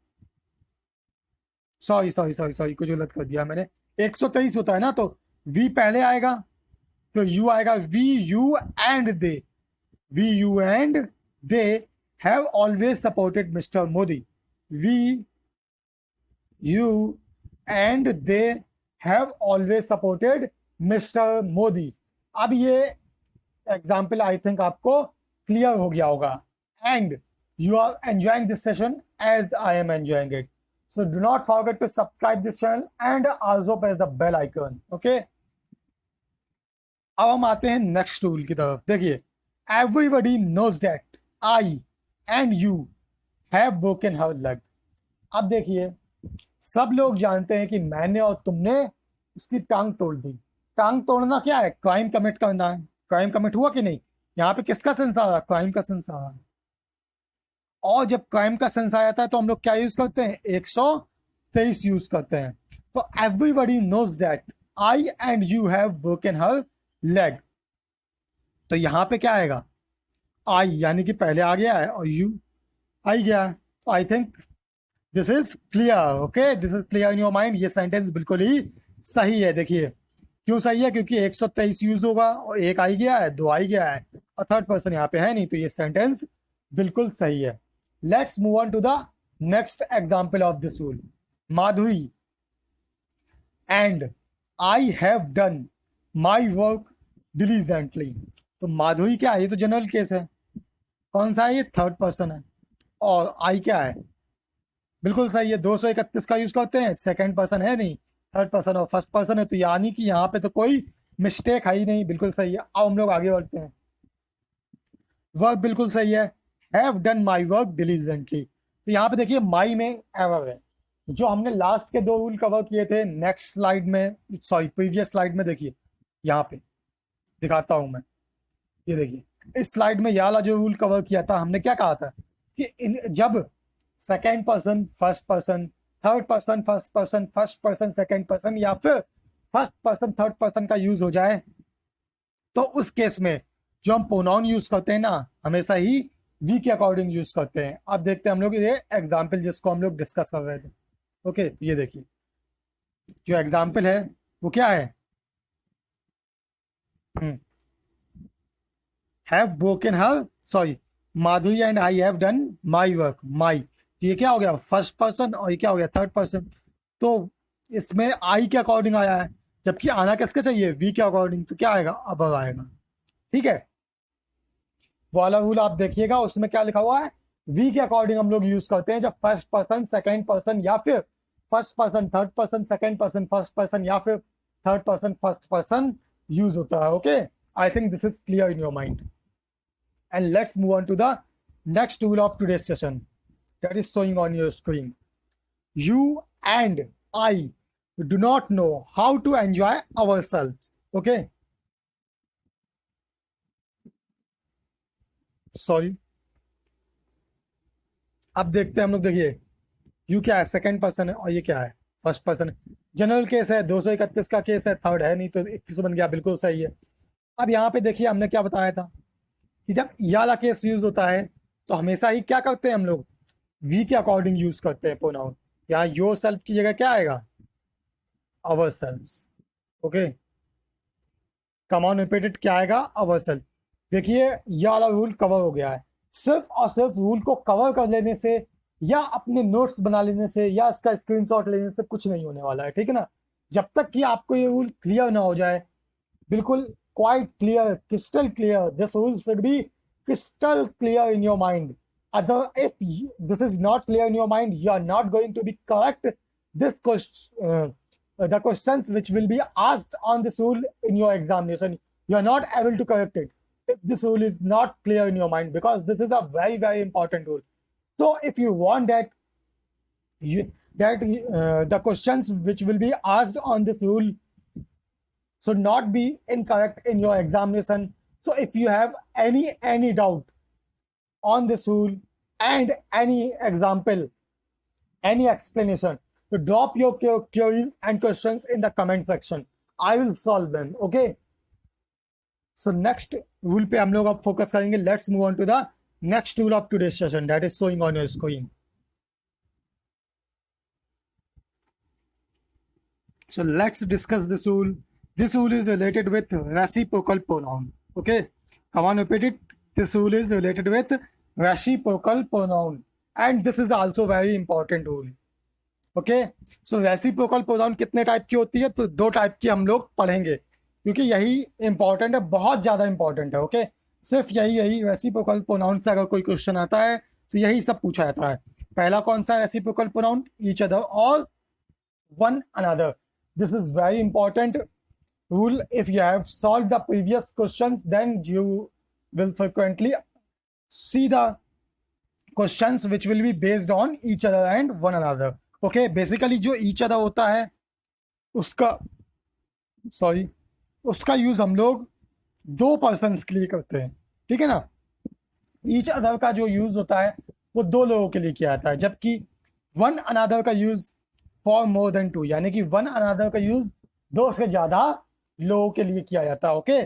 सॉरी कुछ गलत कर दिया मैंने, 123 होता है ना, तो वी पहले आएगा, फिर यू आएगा, we you and they have always supported Mister Modi, we you and they have always supported Mister Modi. अब ये एग्जाम्पल आई थिंक आपको क्लियर हो गया होगा, and you are enjoying this session as I am enjoying it, so do not forget to subscribe this channel and also press the bell icon. Okay, अब हम आते हैं नेक्स्ट टूल की तरफ। देखिए, everybody knows that I and you have broken her leg. अब देखिए, सब लोग जानते हैं कि मैंने और तुमने उसकी टांग तोड़ दी। टांग तोड़ना क्या है, क्राइम कमिट करना है। क्राइम कमिट हुआ कि नहीं, यहाँ पे किसका सेंस आ रहा है, क्राइम का सेंस आ रहा है। और जब क्राइम का सेंस आ जाता है तो हम लोग क्या यूज करते हैं, 123 यूज करते हैं। तो everybody knows that I and you have broken her leg, तो यहाँ पे क्या आएगा, आई यानी कि पहले आ गया है और यू आई गया है। तो आई think this is clear. Okay, this is clear in your mind. ये सेंटेंस बिल्कुल ही सही है। देखिए क्यों सही है, क्योंकि 123 यूज होगा और एक आई गया है, दो आई गया है, और थर्ड पर्सन यहाँ पे है नहीं, तो ये सेंटेंस बिल्कुल सही है। Let's move on to the next example of this rule. Madhuri and I have done my work diligently. तो माधुरी क्या है, ये तो जनरल केस है, कौन सा है, ये थर्ड पर्सन है, और आई क्या है, बिल्कुल सही है, 231 का यूज करते हैं, सेकंड पर्सन है नहीं, थर्ड पर्सन और फर्स्ट पर्सन है, तो यानी कि यहाँ पे तो कोई मिस्टेक है ही नहीं, बिल्कुल सही है। अब हम लोग आगे बढ़ते हैं। वर्क बिल्कुल सही है, have done my work diligently. तो यहाँ पे देखिए माई में एरर है, जो हमने लास्ट के 2 रूल कवर किए थे नेक्स्ट स्लाइड में, सॉरी प्रीवियस स्लाइड में, देखिए यहाँ पे दिखाता हूं मैं, ये देखिए इस स्लाइड में ये वाला जो रूल कवर किया था, हमने क्या कहा था कि जब second person first person, third person first person, first person second person, या फिर फर्स्ट पर्सन थर्ड पर्सन का यूज हो जाए, तो उस केस में जो हम प्रोनाउन यूज करते हैं ना, हमेशा ही वी के अकॉर्डिंग यूज करते हैं। अब देखते हैं हम लोग ये एग्जाम्पल जिसको हम लोग डिस्कस कर रहे थे। ओके, ये देखिए जो एग्जाम्पल है वो क्या है, have broken her, sorry Madhuri and I have done my work, my, ये क्या हो गया, फर्स्ट पर्सन, और ये क्या हो गया, थर्ड पर्सन। तो इसमें आई के अकॉर्डिंग आया है, जबकि आना किसके चाहिए, वी के अकॉर्डिंग, तो क्या आएगा, अब आएगा। ठीक है, वो वाला रूल आप देखिएगा, उसमें क्या लिखा हुआ है, वी के अकॉर्डिंग हम लोग यूज करते हैं जब फर्स्ट पर्सन सेकेंड पर्सन, या फिर first person third person, second person first person, या फिर third person first person use होता है। Okay, I think this is clear in your mind, and let's move on to the next tool of today's session that is showing on your screen. You and I do not know how to enjoy ourselves. Okay, sorry, अब देखते हैं हम लोग। देखिए you क्या है, second person है, और ये क्या है, फर्स्ट पर्सन है। जनरल केस है, 231 का केस है, थर्ड है नहीं तो 21 बन गया, बिल्कुल सही है। अब यहाँ पे देखिए हमने क्या बताया था कि जब ये वाला केस यूज होता है तो हमेशा ही क्या करते हैं हम लोग, वी के अकॉर्डिंग यूज करते हैं प्रोनाउन। यहाँ योर सेल्फ की जगह क्या आएगा, our self. Okay, come on repeated क्या आएगा, अवर सेल्फ। देखिए ये वाला रूल कवर हो गया है। सिर्फ और सिर्फ रूल को कवर कर लेने से या अपने नोट्स बना लेने से या इसका स्क्रीनशॉट लेने से कुछ नहीं होने वाला है, ठीक है ना। जब तक कि आपको ये रूल क्लियर ना हो जाए, बिल्कुल quite clear, crystal clear, this rule should be crystal clear in your mind. If this is not clear in your mind, you are not going to be correct this question, the questions which will be asked on this rule in your examination. You are not able to correct it if this rule is not clear in your mind, because this is a very, very important rule. So if you want that the questions which will be asked on this rule should not be incorrect in your examination. So if you have any doubt on this rule and any example, any explanation, to drop your queries and questions in the comment section. I will solve them. Okay. So next rule पे हम लोग अब focus करेंगे. Let's move on to the next rule of today's session, that is showing on your screen. So let's discuss this rule. This rule is related with reciprocal pronoun. Okay, come on, repeat it. This rule is related with reciprocal pronoun, and this is also very important rule. Okay, so reciprocal pronoun कितने type की होती है, तो दो type की हम लोग पढ़ेंगे, क्योंकि यही इंपॉर्टेंट है, बहुत ज्यादा इंपॉर्टेंट है। ओके, सिर्फ यही रेसिप्रोकल प्रोनाउन से अगर कोई क्वेश्चन आता है तो यही सब पूछा जाता है। पहला कौन सा रेसिप्रोकल प्रोनाउन, ईच अदर और one another. This is very important rule. If you have solved the previous questions, then you will frequently see the questions which will be based on each other and one another. Okay, basically जो each other होता है उसका use हम लोग दो persons के लिए करते हैं, ठीक है ना। each other का जो यूज होता है वो दो लोगों के लिए किया जाता है, जबकि वन अनदर का use for more than two, यानी कि वन अनदर का यूज दो से ज्यादा लोगों के लिए किया जाता है। Okay,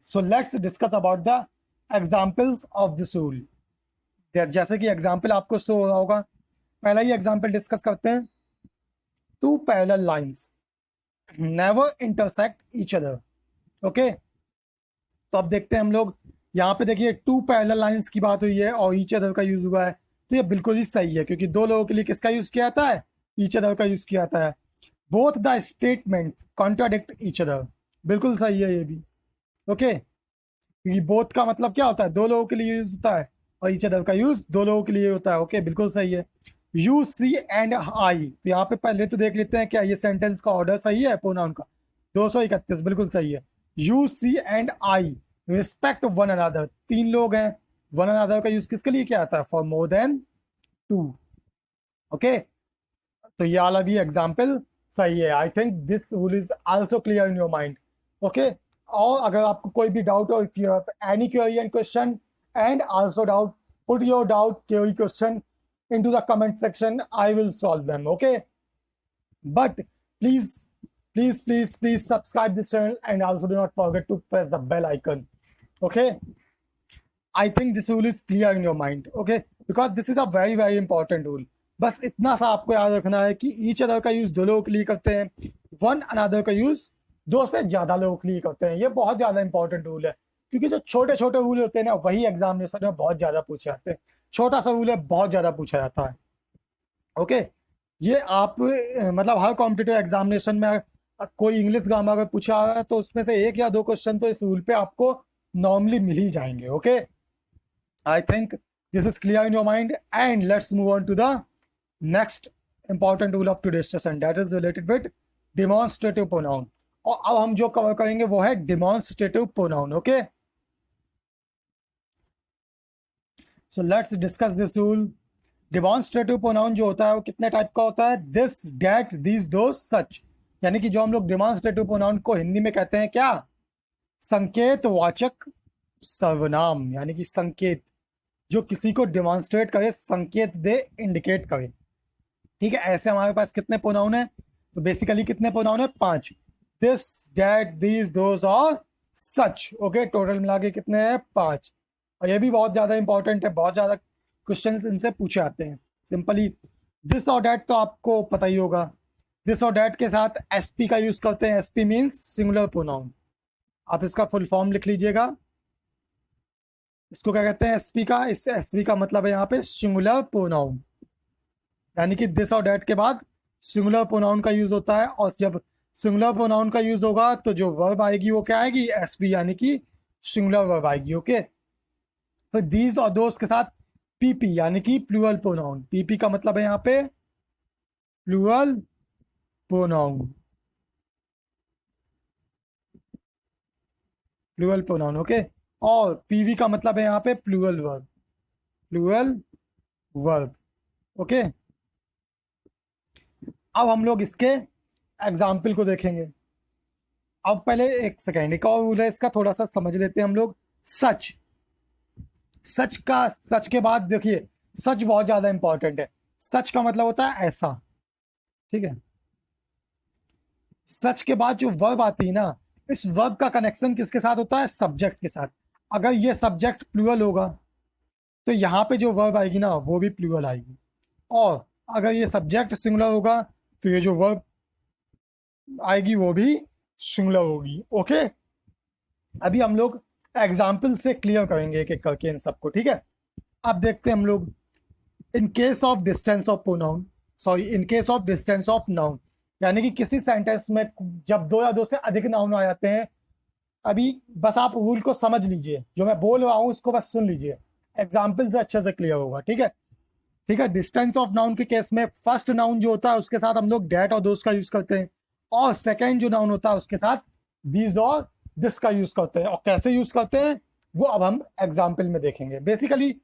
so let's discuss about the examples of this rule. जैसे कि एग्जाम्पल आपको शो हो रहा होगा, पहला ही एग्जाम्पल डिस्कस करते हैं। Two parallel lines never intersect each other. Okay, तो अब देखते हैं हम लोग, यहाँ पे देखिए टू पैरेलल लाइंस की बात हुई है और ईच अदर का यूज हुआ है, तो ये बिल्कुल ही सही है, क्योंकि दो लोगों के लिए किसका यूज किया जाता है, ईच अदर का यूज किया जाता है। Both the statements contradict each other, बिल्कुल सही है ये भी। ओके, क्योंकि बोथ का मतलब क्या होता है, दो लोगों के लिए यूज होता है, और ईच अदर का यूज दो लोगों के लिए होता है। ओके, बिल्कुल सही है। यू सी एंड आई, तो यहाँ पे पहले तो देख लेते हैं क्या ये सेंटेंस का ऑर्डर सही है प्रोनाउन का। 231 बिल्कुल सही है। You see and I respect one another, तीन लोग हैं, वन अनदर का यूज किसके लिए क्या आता है, for more than two. Okay, तो ये वाला भी एग्जाम्पल सही है। I think this rule is also clear in your mind. Okay, और अगर आपको कोई भी डाउट हो, if you have any query and question and also doubt, put your doubt query question into the comment section. I will solve them. Okay, but please subscribe this channel and also do not forget to press the bell icon. Okay, I think this rule is clear in your mind. Okay, because this is a very very important rule. बस इतना सा आपको याद रखना है कि each other का use दो लोगों के लिए करते हैं, वन अनदर का यूज दो से ज्यादा लोगों के लिए करते हैं। ये बहुत ज्यादा इंपॉर्टेंट रूल है, क्योंकि जो छोटे छोटे रूल होते हैं ना, वही एग्जामिनेशन में बहुत ज्यादा पूछे जाते हैं। छोटा सा रूल है, बहुत ज्यादा पूछा जाता है। ओके, ये आप मतलब हर कॉम्पिटिटिव एग्जामिनेशन में कोई इंग्लिश ग्रामर अगर पूछा है तो उसमें से एक या दो क्वेश्चन तो इस रूल पे आपको नॉर्मली मिल ही जाएंगे। Okay, I think this is clear in your mind, and let's move on to the next important rule of today's session, that is related with demonstrative pronoun. और अब हम जो कवर करेंगे वो है demonstrative pronoun. Okay, so let's discuss this rule. Demonstrative pronoun जो होता है वो कितने टाइप का होता है, this, that, this, those, such. यानी कि जो हम लोग डिमॉन्स्ट्रेटिव प्रोनाउन को हिंदी में कहते हैं क्या, संकेतवाचक सर्वनाम, यानी कि संकेत जो किसी को डिमॉन्स्ट्रेट करे, संकेत दे, इंडिकेट करे। ठीक है, ऐसे हमारे पास कितने प्रोनाउन है, तो बेसिकली कितने प्रोनाउन है? 5। दिस, दैट, दीज, दोज और सच। ओके, टोटल मिला के कितने हैं? 5। और ये भी बहुत ज्यादा इंपॉर्टेंट है, बहुत ज्यादा क्वेश्चंस इनसे पूछे आते हैं। सिंपली दिस और डैट तो आपको पता ही होगा। दिस और डैट के साथ एसपी का यूज करते हैं। SP means singular pronoun. आप इसका फुल फॉर्म लिख लीजिएगा। इसको क्या कहते हैं? एसपी का। इस एसपी का मतलब है यहाँ पे सिंगुलर प्रोनाउन, यानी कि दिस और डैट के बाद सिंगुलर प्रोनाउन का यूज होता है। और जब सिंगुलर प्रोनाउन का यूज होगा तो जो वर्ब आएगी वो क्या आएगी? एसपी, यानी कि सिंगुलर वर्ब आएगी। ओके, फिर दीज और दोस्त के साथ पीपी, यानी कि प्लूरल प्रोनाउन। पीपी का मतलब है यहाँ पे plural pronoun. Plural pronoun. Okay, और पीवी का मतलब है यहाँ पे plural verb. Plural verb. Okay, अब हम लोग इसके एग्जाम्पल को देखेंगे। अब पहले एक सेकेंड, एक और रूल है इसका, थोड़ा सा समझ लेते हैं हम लोग। सच। सच के बाद देखिए, सच बहुत ज्यादा इंपॉर्टेंट है। सच का मतलब होता है ऐसा, ठीक है। सच के बाद जो वर्ब आती है ना, इस वर्ब का कनेक्शन किसके साथ होता है? सब्जेक्ट के साथ। अगर ये सब्जेक्ट प्लूरल होगा तो यहाँ पे जो वर्ब आएगी ना वो भी प्लूरल आएगी, और अगर ये सब्जेक्ट सिंगुलर होगा तो ये जो वर्ब आएगी वो भी सिंगुलर होगी। ओके, अभी हम लोग एग्जाम्पल से क्लियर करेंगे एक एक करके इन सबको, ठीक है। अब देखते हैं हम लोग। इन case of distance of pronoun, sorry, in case of distance of noun, यानी कि किसी सेंटेंस में जब 2 या 2 से अधिक नाउन आ जाते हैं। अभी बस आप रूल को समझ लीजिए, जो मैं बोल रहा हूं उसको बस सुन लीजिए, एग्जाम्पल से अच्छे से क्लियर होगा, ठीक है। ठीक है, डिस्टेंस ऑफ नाउन के केस में फर्स्ट नाउन जो होता है उसके साथ हम लोग डेट और दोस्त का यूज करते हैं, और सेकेंड जो नाउन होता है उसके साथ दीज और दिस का यूज करते हैं। और कैसे यूज करते हैं वो अब हम एग्जाम्पल में देखेंगे। बेसिकली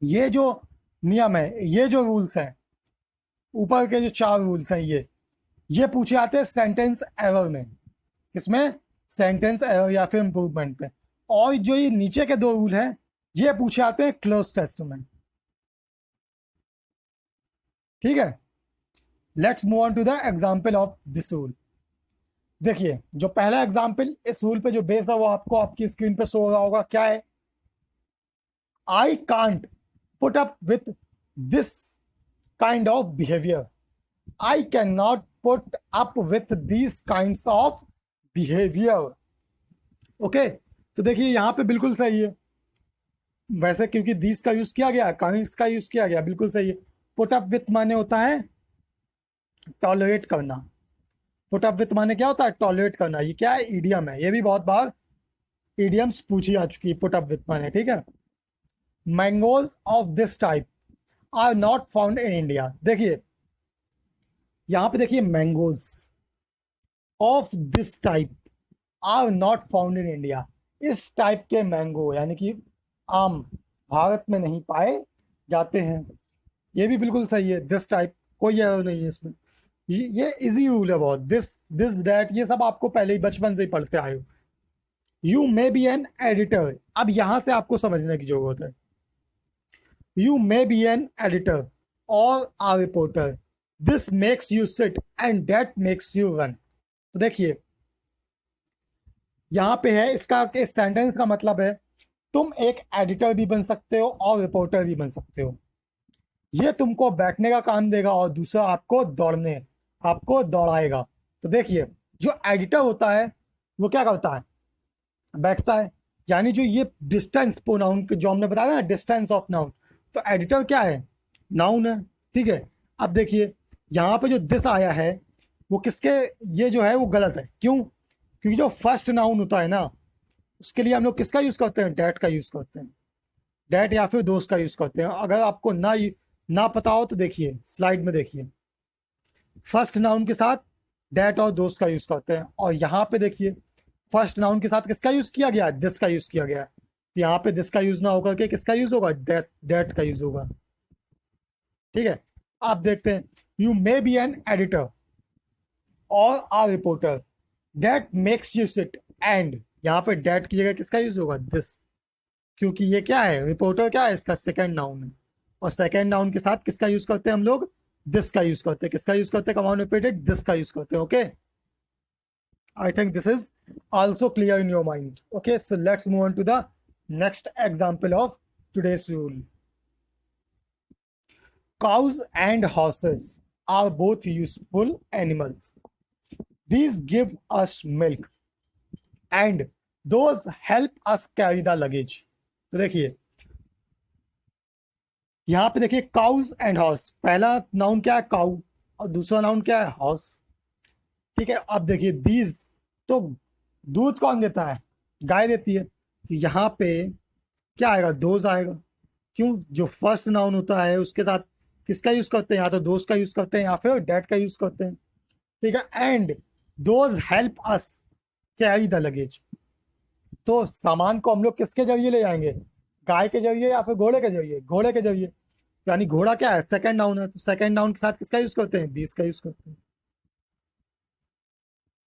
ये जो नियम है, ये जो रूल्स हैं, ऊपर के जो 4 रूल्स हैं, ये पूछे आते हैं सेंटेंस एरर में। किसमें? सेंटेंस एरर या फिर इंप्रूवमेंट पे। और जो ये नीचे के 2 रूल हैं ये पूछे आते हैं क्लोज टेस्ट में, ठीक है। Let's move on to the example of this rule. देखिए, जो पहला एग्जाम्पल इस रूल पे जो बेस है वो आपको आपकी स्क्रीन पे शो हो रहा होगा। क्या है? I can't put up with this kind of behaviour. I can not put up with this kinds of behaviour. Okay, तो देखिए यहां पे बिल्कुल सही है वैसे, क्योंकि दिस का यूज किया गया, काइंड्स का यूज किया गया, बिल्कुल सही है। पुट अप विथ माने होता है टॉलरेट करना। पुट अप विथ माने क्या होता है? टॉलरेट करना। ये क्या है? ईडियम है। ये भी बहुत बार ईडियम्स पूछी आ चुकी है पुट अप विथ माने, ठीक है। Mangoes of this type are not found in India. देखिए यहां पे देखिए, mangoes of this type are not found in India. इस टाइप के मैंगो यानी कि आम भारत में नहीं पाए जाते हैं। ये भी बिल्कुल सही है। दिस टाइप, कोई एरर नहीं है इसमें। ये इजी रूल है बहुत। दिस, दिस, दैट, ये सब आपको पहले ही बचपन से ही पढ़ते आए हो। You may be an editor. अब यहां से आपको समझने की जरूरत है। You may be an editor और a reporter. This makes you sit and that makes you run. तो देखिए यहां पे है, इसका इस सेंटेंस का मतलब है तुम एक एडिटर भी बन सकते हो और रिपोर्टर भी बन सकते हो। ये तुमको बैठने का काम देगा और दूसरा आपको दौड़ाएगा। तो देखिए, जो एडिटर होता है वो क्या करता है? बैठता है। यानी जो ये डिस्टेंस प्रोनाउन जो हमने बताया ना, डिस्टेंस ऑफ नाउन, तो एडिटर क्या है? नाउन है, ठीक है। अब देखिए यहाँ पे जो दिस आया है वो किसके, ये जो है वो गलत है। क्यों? क्योंकि जो फर्स्ट नाउन होता है ना उसके लिए हम लोग किसका यूज करते हैं? डैट का यूज करते हैं। डैट या फिर दोस्त का यूज करते हैं। अगर आपको ना पता हो तो देखिए स्लाइड में, देखिए फर्स्ट नाउन के साथ डैट और दोस्त का यूज करते हैं। और यहाँ पे देखिए फर्स्ट नाउन के साथ किसका यूज किया गया? दिस का यूज किया गया। तो यहाँ पे दिस का यूज ना होकर के किसका यूज होगा? डैट का यूज होगा, ठीक है। आप देखते हैं, you may be an editor और a reporter that makes you sit, and यहाँ पे डैट की जगह किसका यूज होगा? दिस। क्योंकि ये क्या है? रिपोर्टर क्या है? इसका सेकंड नाउन है। और सेकंड नाउन के साथ किसका यूज करते हैं हम लोग? दिस का यूज करते हैं। किसका यूज करते हैं? कमांड रिपीटेड, दिस का यूज करते हैं। Okay, I think this is also clear in your mind. Okay, so let's move on to the next example of today's rule. Cows and horses are both useful animals. These give us milk and those help us carry the luggage. तो देखिए यहां पे देखिए cause and horse, पहला noun क्या है? Cow, और दूसरा नाउन क्या है? हॉर्स। ठीक है, अब देखिए दीज, तो दूध कौन देता है? गाय देती है। तो यहाँ पे क्या आएगा? दोज आएगा। क्यों? जो फर्स्ट नाउन होता है उसके साथ किसका यूज करते हैं? या तो दोज का यूज करते हैं या फिर डैट का यूज करते हैं। ठीक है, and those help us carry the luggage. तो सामान को हम लोग किसके जरिए ले जाएंगे? गाय के जरिए या फिर घोड़े के जरिए? घोड़े के जरिए। यानी घोड़ा क्या है? सेकंड नाउन है, तो सेकंड नाउन के साथ किसका यूज करते हैं? दीज का यूज करते हैं।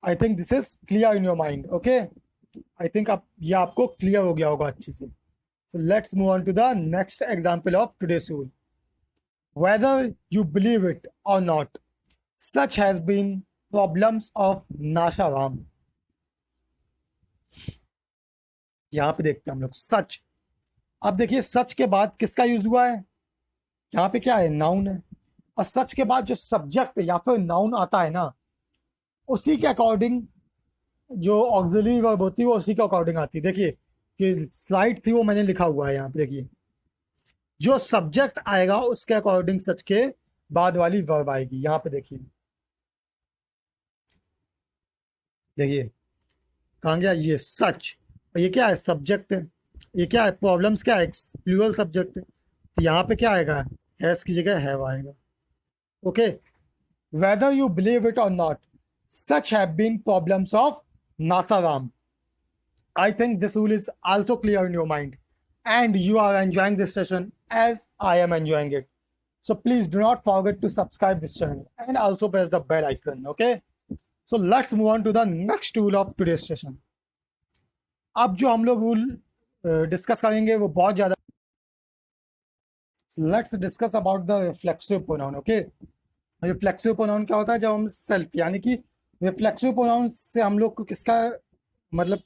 I think this is clear in your mind. Okay, I think आप ये आपको क्लियर हो गया होगा अच्छे से। So let's move on to the next example of today's rule. Whether you believe it और not, such has been problems of Nasharam. यहां पे देखते हैं हम लोग सच। अब देखिए सच के बाद किसका यूज हुआ है? यहाँ पे क्या है? नाउन है। और सच के बाद जो सब्जेक्ट या फिर नाउन आता है ना, उसी के अकॉर्डिंग जो ऑक्सिलरी वर्ब होती है वो उसी के अकॉर्डिंग आती है। देखिए कि स्लाइड थी वो मैंने लिखा हुआ है यहाँ पे। देखिए जो सब्जेक्ट आएगा उसके अकॉर्डिंग सच के बाद वाली वर्ब आएगी। यहाँ पे देखिए, देखिए कहाँ गया? ये सच, और ये क्या है? सब्जेक्ट है। ये क्या है? प्रॉब्लम्स क्या है? प्लूरल सब्जेक्ट है। तो यहाँ पे क्या आएगा? हैज की जगह हैव आएगा। Okay, weather you believe it और not, such have been problems of Nasaram. I think this rule is also clear in your mind and you are enjoying this session as I am enjoying it. So please do not forget to subscribe this channel and also press the bell icon. Okay, so let's move on to the next rule of today's session. अब जो हम लोग rule discuss करेंगे वो बहुत ज़्यादा। Let's discuss about the reflexive pronoun. Okay, reflexive pronoun क्या होता है? जब हम सेल्फ यानी कि रिफ्लेक्सिव प्रोनाउन से हम लोग को किसका मतलब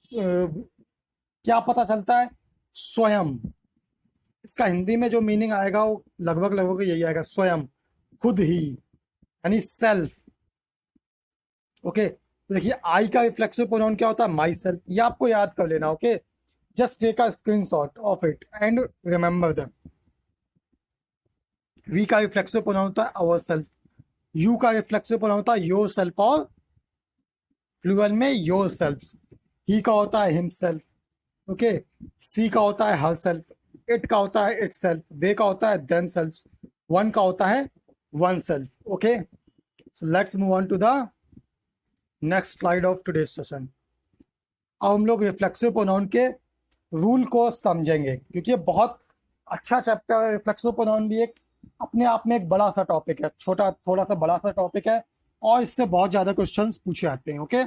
क्या पता चलता है? स्वयं। इसका हिंदी में जो मीनिंग आएगा वो लगभग लगभग यही आएगा, स्वयं, खुद ही, यानी सेल्फ। ओके, तो देखिए आई का रिफ्लेक्सिव प्रोनाउन क्या होता है? Myself. ये आपको याद कर लेना। Okay, just take a screenshot of it and remember them. We का रिफ्लेक्सिव प्रोनाउन होता है आवर सेल्फ। यू का रिफ्लेक्सिव प्रोनाउन होता है योर सेल्फ और प्लूरल में योर सेल्फ। ही का होता है हिमसेल्फ। ओके, सी का होता है हर सेल्फ। इट का होता है इट सेल्फ। दे का होता है देम सेल्फ। वन का होता है oneself. Okay, so let's move on to the next slide of today's session. अब हम लोग रिफ्लेक्सिव प्रोनाउन के रूल को समझेंगे क्योंकि ये बहुत अच्छा चैप्टर है। रिफ्लेक्सिव प्रोनाउन भी एक अपने आप में एक बड़ा सा टॉपिक है, छोटा थोड़ा सा बड़ा सा टॉपिक है और इससे बहुत ज्यादा क्वेश्चंस पूछे जाते हैं। ओके,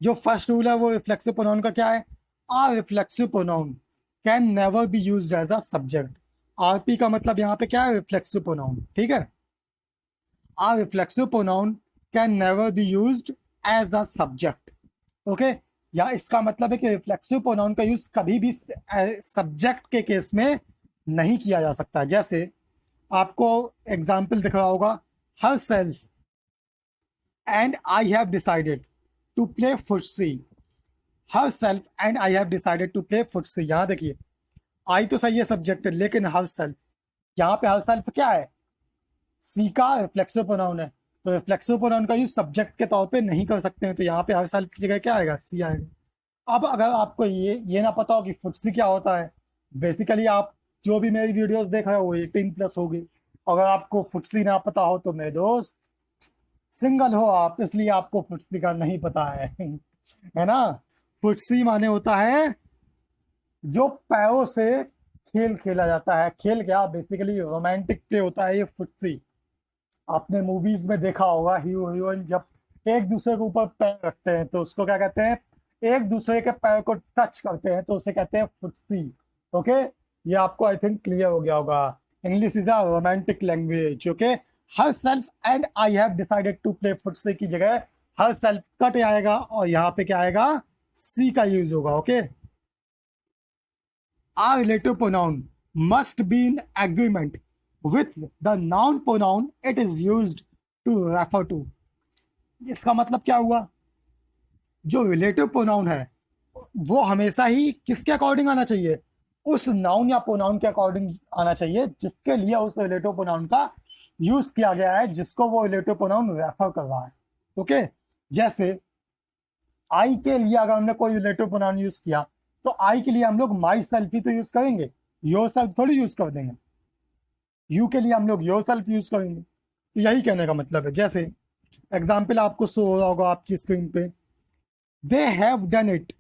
जो फर्स्ट रूल है वो रिफ्लेक्सिव प्रोनाउन का क्या है? A reflexive pronoun can never be used as a subject. RP का मतलब यहाँ पे क्या है? Reflexive pronoun. ठीक है, a reflexive pronoun can never be used as a subject. Okay, या इसका मतलब है कि रिफ्लेक्सिव प्रोनाउन का यूज कभी भी सब्जेक्ट के केस में नहीं किया जा सकता। जैसे आपको एग्जाम्पल दिख रहा होगा, herself and I have decided to play footsie. Herself and I have decided to play footsie. यहां देखिए आई तो सही है सब्जेक्ट है, लेकिन हर सेल्फ, यहाँ पे हर सेल्फ क्या है? सी का रिफ्लेक्सिव प्रोनाउन है, तो रिफ्लेक्सिव प्रोनाउन का यूज सब्जेक्ट के तौर पे नहीं कर सकते हैं। तो यहाँ पे हर सेल्फ की जगह क्या आएगा? सी आएगा। अब अगर आपको ये ना पता हो कि फुटसी क्या होता है, बेसिकली आप जो भी मेरी वीडियोस देख रहे हो वो 18+ होगी। अगर आपको फुटसी ना पता हो तो मेरे दोस्त सिंगल हो आप, इसलिए आपको फुटसी का नहीं पता है ना। फुटसी माने होता है जो पैरों से खेल खेला जाता है। खेल क्या? बेसिकली रोमांटिक प्ले होता है ये फुटसी। आपने मूवीज में देखा होगा हीरो हीरोइन जब एक दूसरे के ऊपर पैर रखते हैं तो उसको क्या कहते हैं? एक दूसरे के पैर को टच करते हैं तो उसे कहते हैं फुटसी। ओके, ये आपको आई थिंक क्लियर हो गया होगा। English is a romantic language. Okay, herself and I have decided to play futsal की जगह हर सेल्फ कट आएगा और यहां पे क्या आएगा, सी का यूज होगा। Okay, a relative pronoun must be in agreement with the noun pronoun it is used to refer to. इसका मतलब क्या हुआ, जो रिलेटिव प्रोनाउन है वो हमेशा ही किसके अकॉर्डिंग आना चाहिए, उस नाउन या प्रोनाउन के अकॉर्डिंग आना चाहिए जिसके लिए उस रिलेटिव प्रोनाउन का यूज किया गया है, जिसको वो रिलेटिव प्रोनाउन रेफर कर रहा है। ओके, जैसे आई के लिए अगर हमने कोई रिलेटिव प्रोनाउन यूज किया तो आई के लिए हम लोग माई सेल्फ ही तो यूज करेंगे, योर सेल्फ थोड़ी यूज कर देंगे। यू के लिए हम लोग योर सेल्फ यूज करेंगे। तो यही कहने का मतलब है। जैसे एग्जाम्पल आपको शो हो रहा होगा आपकी स्क्रीन पे, they have done it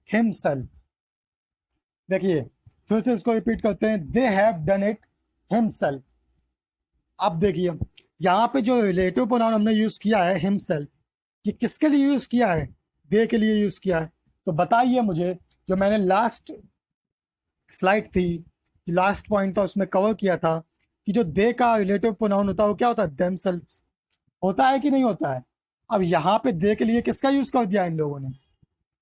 himself. देखिए फिर से इसको रिपीट करते हैं, they have done it himself. अब देखिए यहाँ पे जो रिलेटिव प्रोनाउन हमने यूज किया है हिमसेल्फ, ये किसके लिए यूज किया है, दे के लिए यूज किया है। तो बताइए मुझे, जो मैंने लास्ट स्लाइड थी, लास्ट पॉइंट था, उसमें कवर किया था कि जो दे का रिलेटिव प्रोनाउन होता है वो क्या होता है, देमसेल्व्स होता है कि नहीं होता है। अब यहाँ पे दे के लिए किसका यूज कर दिया इन लोगों ने,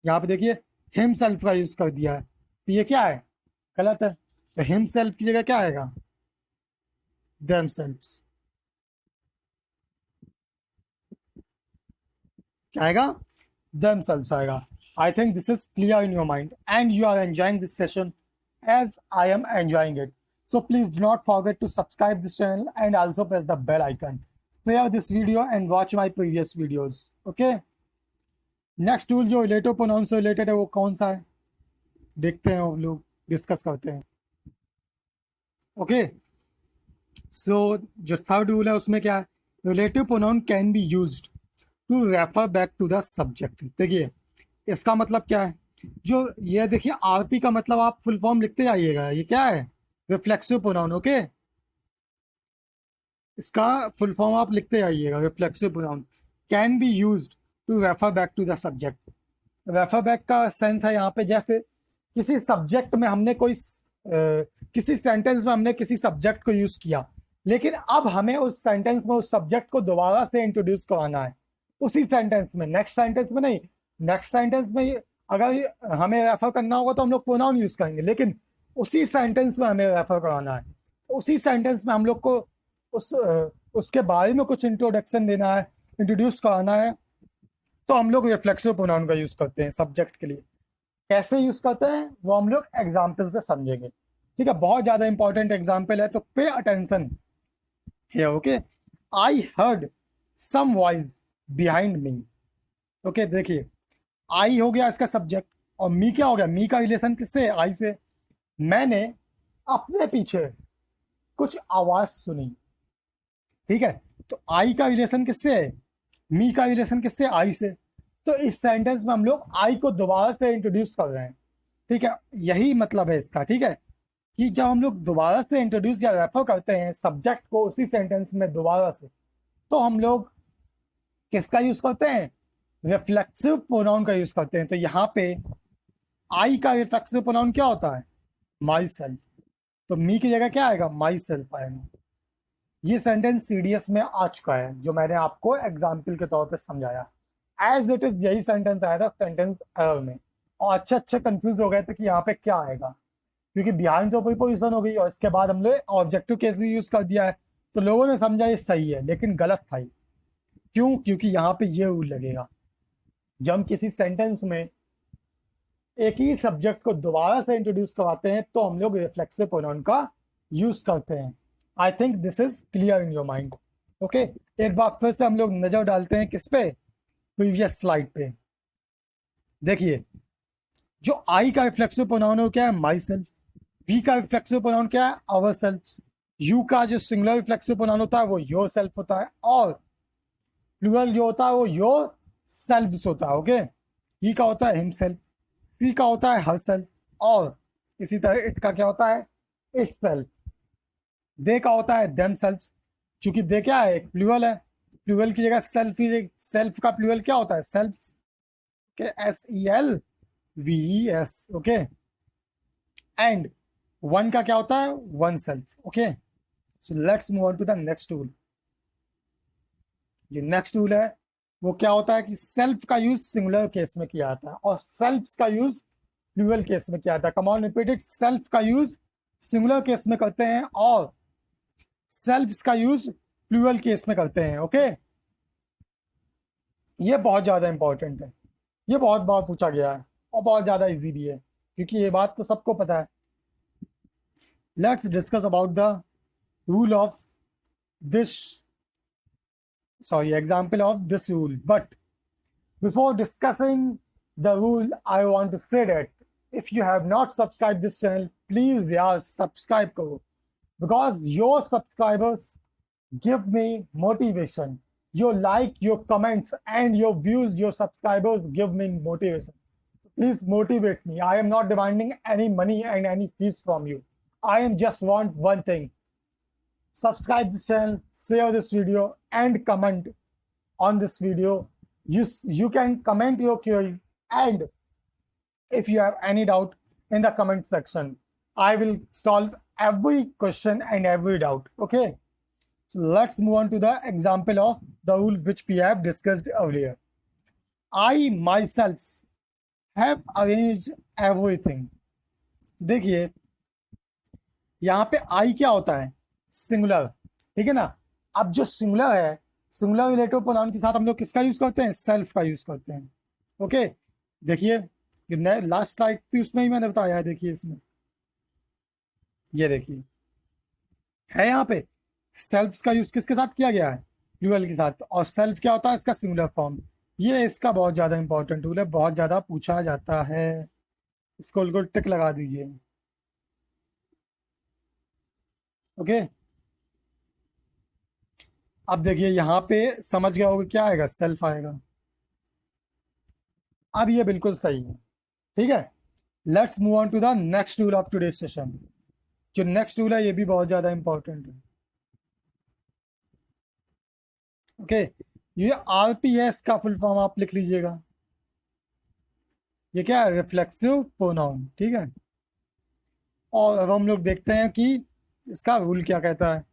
यहाँ पे देखिए हिमसेल्फ का यूज कर दिया है। तो ये क्या है, गलत है। तो हिमसेल्फ की जगह क्या आएगा, देमसेल्व्स। क्या आएगा, themselves आएगा। I think this is clear in your mind and you are enjoying this session as I am enjoying it. So please do not forget to subscribe this channel and also press the bell icon. Share this video and watch my previous videos. Okay? Next tool जो relative pronoun से related है वो कौन सा है, देखते हैं, हम लोग डिस्कस करते हैं। ओके, सो जो थर्ड रूल है उसमें क्या है, relative pronoun can be used to refer back to the subject. देखिए इसका मतलब क्या है, जो ये देखिए आरपी का मतलब आप फुल फॉर्म लिखते जाइएगा, ये क्या है, रिफ्लेक्सिव प्रोनाउन। ओके, इसका फुल फॉर्म आप लिखते जाइएगा, reflexive pronoun can be used to refer back to the subject. Refer back का सेंस है यहाँ पे, जैसे किसी सब्जेक्ट में हमने कोई किसी सेंटेंस में हमने किसी सब्जेक्ट को यूज किया, लेकिन अब हमें उस सेंटेंस में उस सब्जेक्ट को दोबारा से इंट्रोड्यूस करवाना है उसी सेंटेंस में, नेक्स्ट सेंटेंस में नहीं। नेक्स्ट सेंटेंस में अगर हमें रेफर करना होगा तो हम लोग प्रोनाउन यूज करेंगे, लेकिन उसी सेंटेंस में हमें रेफर कराना है, उसी सेंटेंस में हम लोग को उसके बारे में कुछ इंट्रोडक्शन देना है, इंट्रोड्यूस कराना है, तो हम लोग रिफ्लेक्सिव प्रोनाउन का यूज करते हैं सब्जेक्ट के लिए। कैसे यूज करते हैं वो हम लोग एग्जाम्पल से समझेंगे। ठीक है, बहुत ज्यादा इंपॉर्टेंट एग्जाम्पल है, तो pay attention here. Okay, I heard some voice behind me. Okay, देखिए आई हो गया इसका सब्जेक्ट और मी क्या हो गया, मी का रिलेशन किससे, आई से। मैंने अपने पीछे कुछ आवाज सुनी। ठीक है, तो आई का रिलेशन किससे है, मी का रिलेशन किससे, आई से। तो इस सेंटेंस में हम लोग आई को दोबारा से इंट्रोड्यूस कर रहे हैं। ठीक है, यही मतलब है इसका। ठीक है, कि जब हम लोग दोबारा से इंट्रोड्यूस या रेफर करते हैं सब्जेक्ट को उसी सेंटेंस में दोबारा से, तो हम लोग किसका यूज करते हैं, रिफ्लेक्सिव प्रोनाउन का यूज करते हैं। तो यहाँ पे आई का रिफ्लेक्सिव प्रोनाउन क्या होता है, माई सेल्फ। तो मी की जगह क्या आएगा, माई सेल्फ आएगा। ये सेंटेंस सीडीएस में आ चुका है, जो मैंने आपको एग्जाम्पल के तौर पे समझाया। एज इट इज यही सेंटेंस आया था सेंटेंस एरर में, और अच्छे कंफ्यूज हो गए थे कि यहाँ पे क्या आएगा, क्योंकि बिहाइंड तो कोई पोजिशन हो गई और इसके बाद हमने ऑब्जेक्टिव केस भी यूज कर दिया है, तो लोगों ने समझा ये सही है, लेकिन गलत था ये। क्यों, क्योंकि यहाँ पे ये रूल लगेगा, जब हम किसी सेंटेंस में एक ही सब्जेक्ट को दोबारा से इंट्रोड्यूस करवाते हैं तो हम लोग रिफ्लेक्सिव प्रोनाउन का यूज करते हैं। I think this is clear in your mind. Okay, एक बार फिर से हम लोग नजर डालते हैं किस पे, प्रीवियस स्लाइड पे। देखिए जो आई का रिफ्लेक्सिव प्रोनाउन है क्या है, माई सेल्फ। वी का रिफ्लेक्सिव प्रोनाउन क्या है, आवर सेल्फ। यू का जो सिंगुलर रिफ्लेक्सिव प्रोनाउन होता है वो योर सेल्फ होता है, और प्लूरल जो होता है वो योर सेल्फ्स होता है। ओके, ही का होता है हिमसेल्फ, सी का होता है हर सेल्फ, और इसी तरह इट का क्या होता है, इट्स सेल्फ। दे का होता है देम सेल्फ्स, क्योंकि दे क्या है, एक प्लूरल है, प्लूरल की जगह सेल्फ, सेल्फ का प्लूरल क्या होता है, सेल्फ्स के, SELVES। ओके, एंड वन का क्या होता है, oneself. Okay, so let's move on to the next tool. ये नेक्स्ट टूल है वो क्या होता है कि सेल्फ का यूज सिंगुलर केस में किया जाता है और सेल्फ का यूज प्लूरल केस में किया जाता है। Come on repeat it. Self का यूज सिंगुलर केस में करते हैं और सेल्फ का यूज प्लूरल केस में करते हैं। ओके, ये बहुत ज्यादा इंपॉर्टेंट है, ये बहुत बार पूछा गया है और बहुत ज्यादा इजी भी है क्योंकि ये बात तो सबको पता है। Let's discuss about the rule of this, example of this rule. But before discussing the rule, I want to say that if you have not subscribed this channel, please subscribe karo, because your subscribers give me motivation. Your like, your comments and your views, your subscribers give me motivation. So please motivate me. I am not demanding any money and any fees from you. I am just want one thing: subscribe this channel, share this video and comment on this video. You can comment your queries, and if you have any doubt in the comment section, I will solve every question and every doubt. Okay, so let's move on to the example of the rule which we have discussed earlier. I myself have arranged everything. देखिए यहाँ पे I क्या होता है? Singular, ठीक है ना। अब जो सिंगुलर है, सिंगुलर रिलेटिव प्रोनाउन के साथ हम लोग किसका यूज करते हैं? सेल्फ का यूज करते हैं। ओके, देखिए लास्ट स्लाइड थी उसमें ही मैंने बताया है। देखिए इसमें ये देखिए है यहाँ पे सेल्फ का यूज किसके साथ किया गया है? प्लूरल के साथ। और सेल्फ क्या होता है? इसका सिंगुलर फॉर्म। ये इसका बहुत ज्यादा इंपॉर्टेंट रूल है, बहुत ज्यादा पूछा जाता है। इसको टिक लगा दीजिए। ओके, अब देखिए यहाँ पे समझ गया होगा क्या आएगा? सेल्फ आएगा। अब ये बिल्कुल सही है, ठीक है। Let's move on to the next rule of today session. जो नेक्स्ट रूल है ये भी बहुत ज्यादा इंपॉर्टेंट है। ओके, ये आरपीएस का फुल फॉर्म आप लिख लीजिएगा। ये क्या है? रिफ्लेक्सिव प्रोनाउन, ठीक है। और अब हम लोग देखते हैं कि इसका रूल क्या कहता है।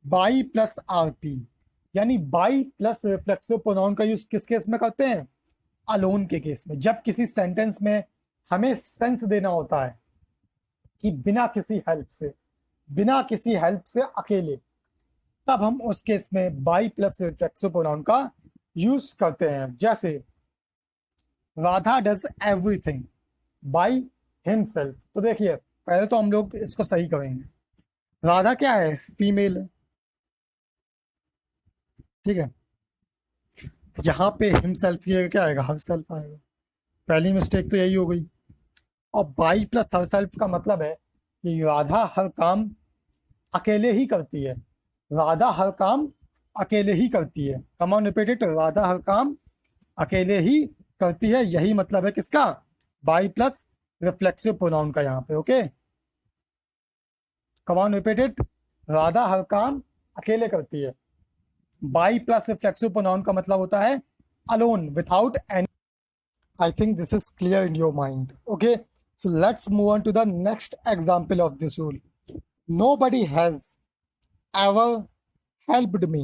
बाई प्लस आरपी, यानी बाई प्लस रिफ्लेक्सिव प्रोनाउन का यूज किस केस में करते हैं? अलोन के केस में। जब किसी सेंटेंस में हमें सेंस देना होता है कि बिना किसी हेल्प से अकेले, तब हम उस केस में बाई प्लस रिफ्लेक्सिव प्रोनाउन का यूज करते हैं। जैसे Radha does everything by himself. तो देखिए पहले तो हम लोग इसको सही करेंगे। राधा क्या है? फीमेल है, ठीक है। तो यहाँ पे हिमसेल्फ ये क्या आएगा? हर सेल्फ आएगा। पहली मिस्टेक तो यही हो गई। और बाई प्लस हर सेल्फ का मतलब है कि राधा हर काम अकेले ही करती है। राधा हर काम अकेले ही करती है। Come on repeat it. Radha हर काम अकेले ही करती है, यही मतलब है किसका? बाई प्लस रिफ्लेक्सिव प्रोनाउन का यहाँ पे। Okay, come on repeat it. Radha हर काम अकेले करती है। बाई प्लस रिफ्लेक्सिव प्रोनाउन का मतलब होता है alone, without any. I think this is clear in your mind. Okay, so let's move on to the next example of this rule. Nobody has ever helped me.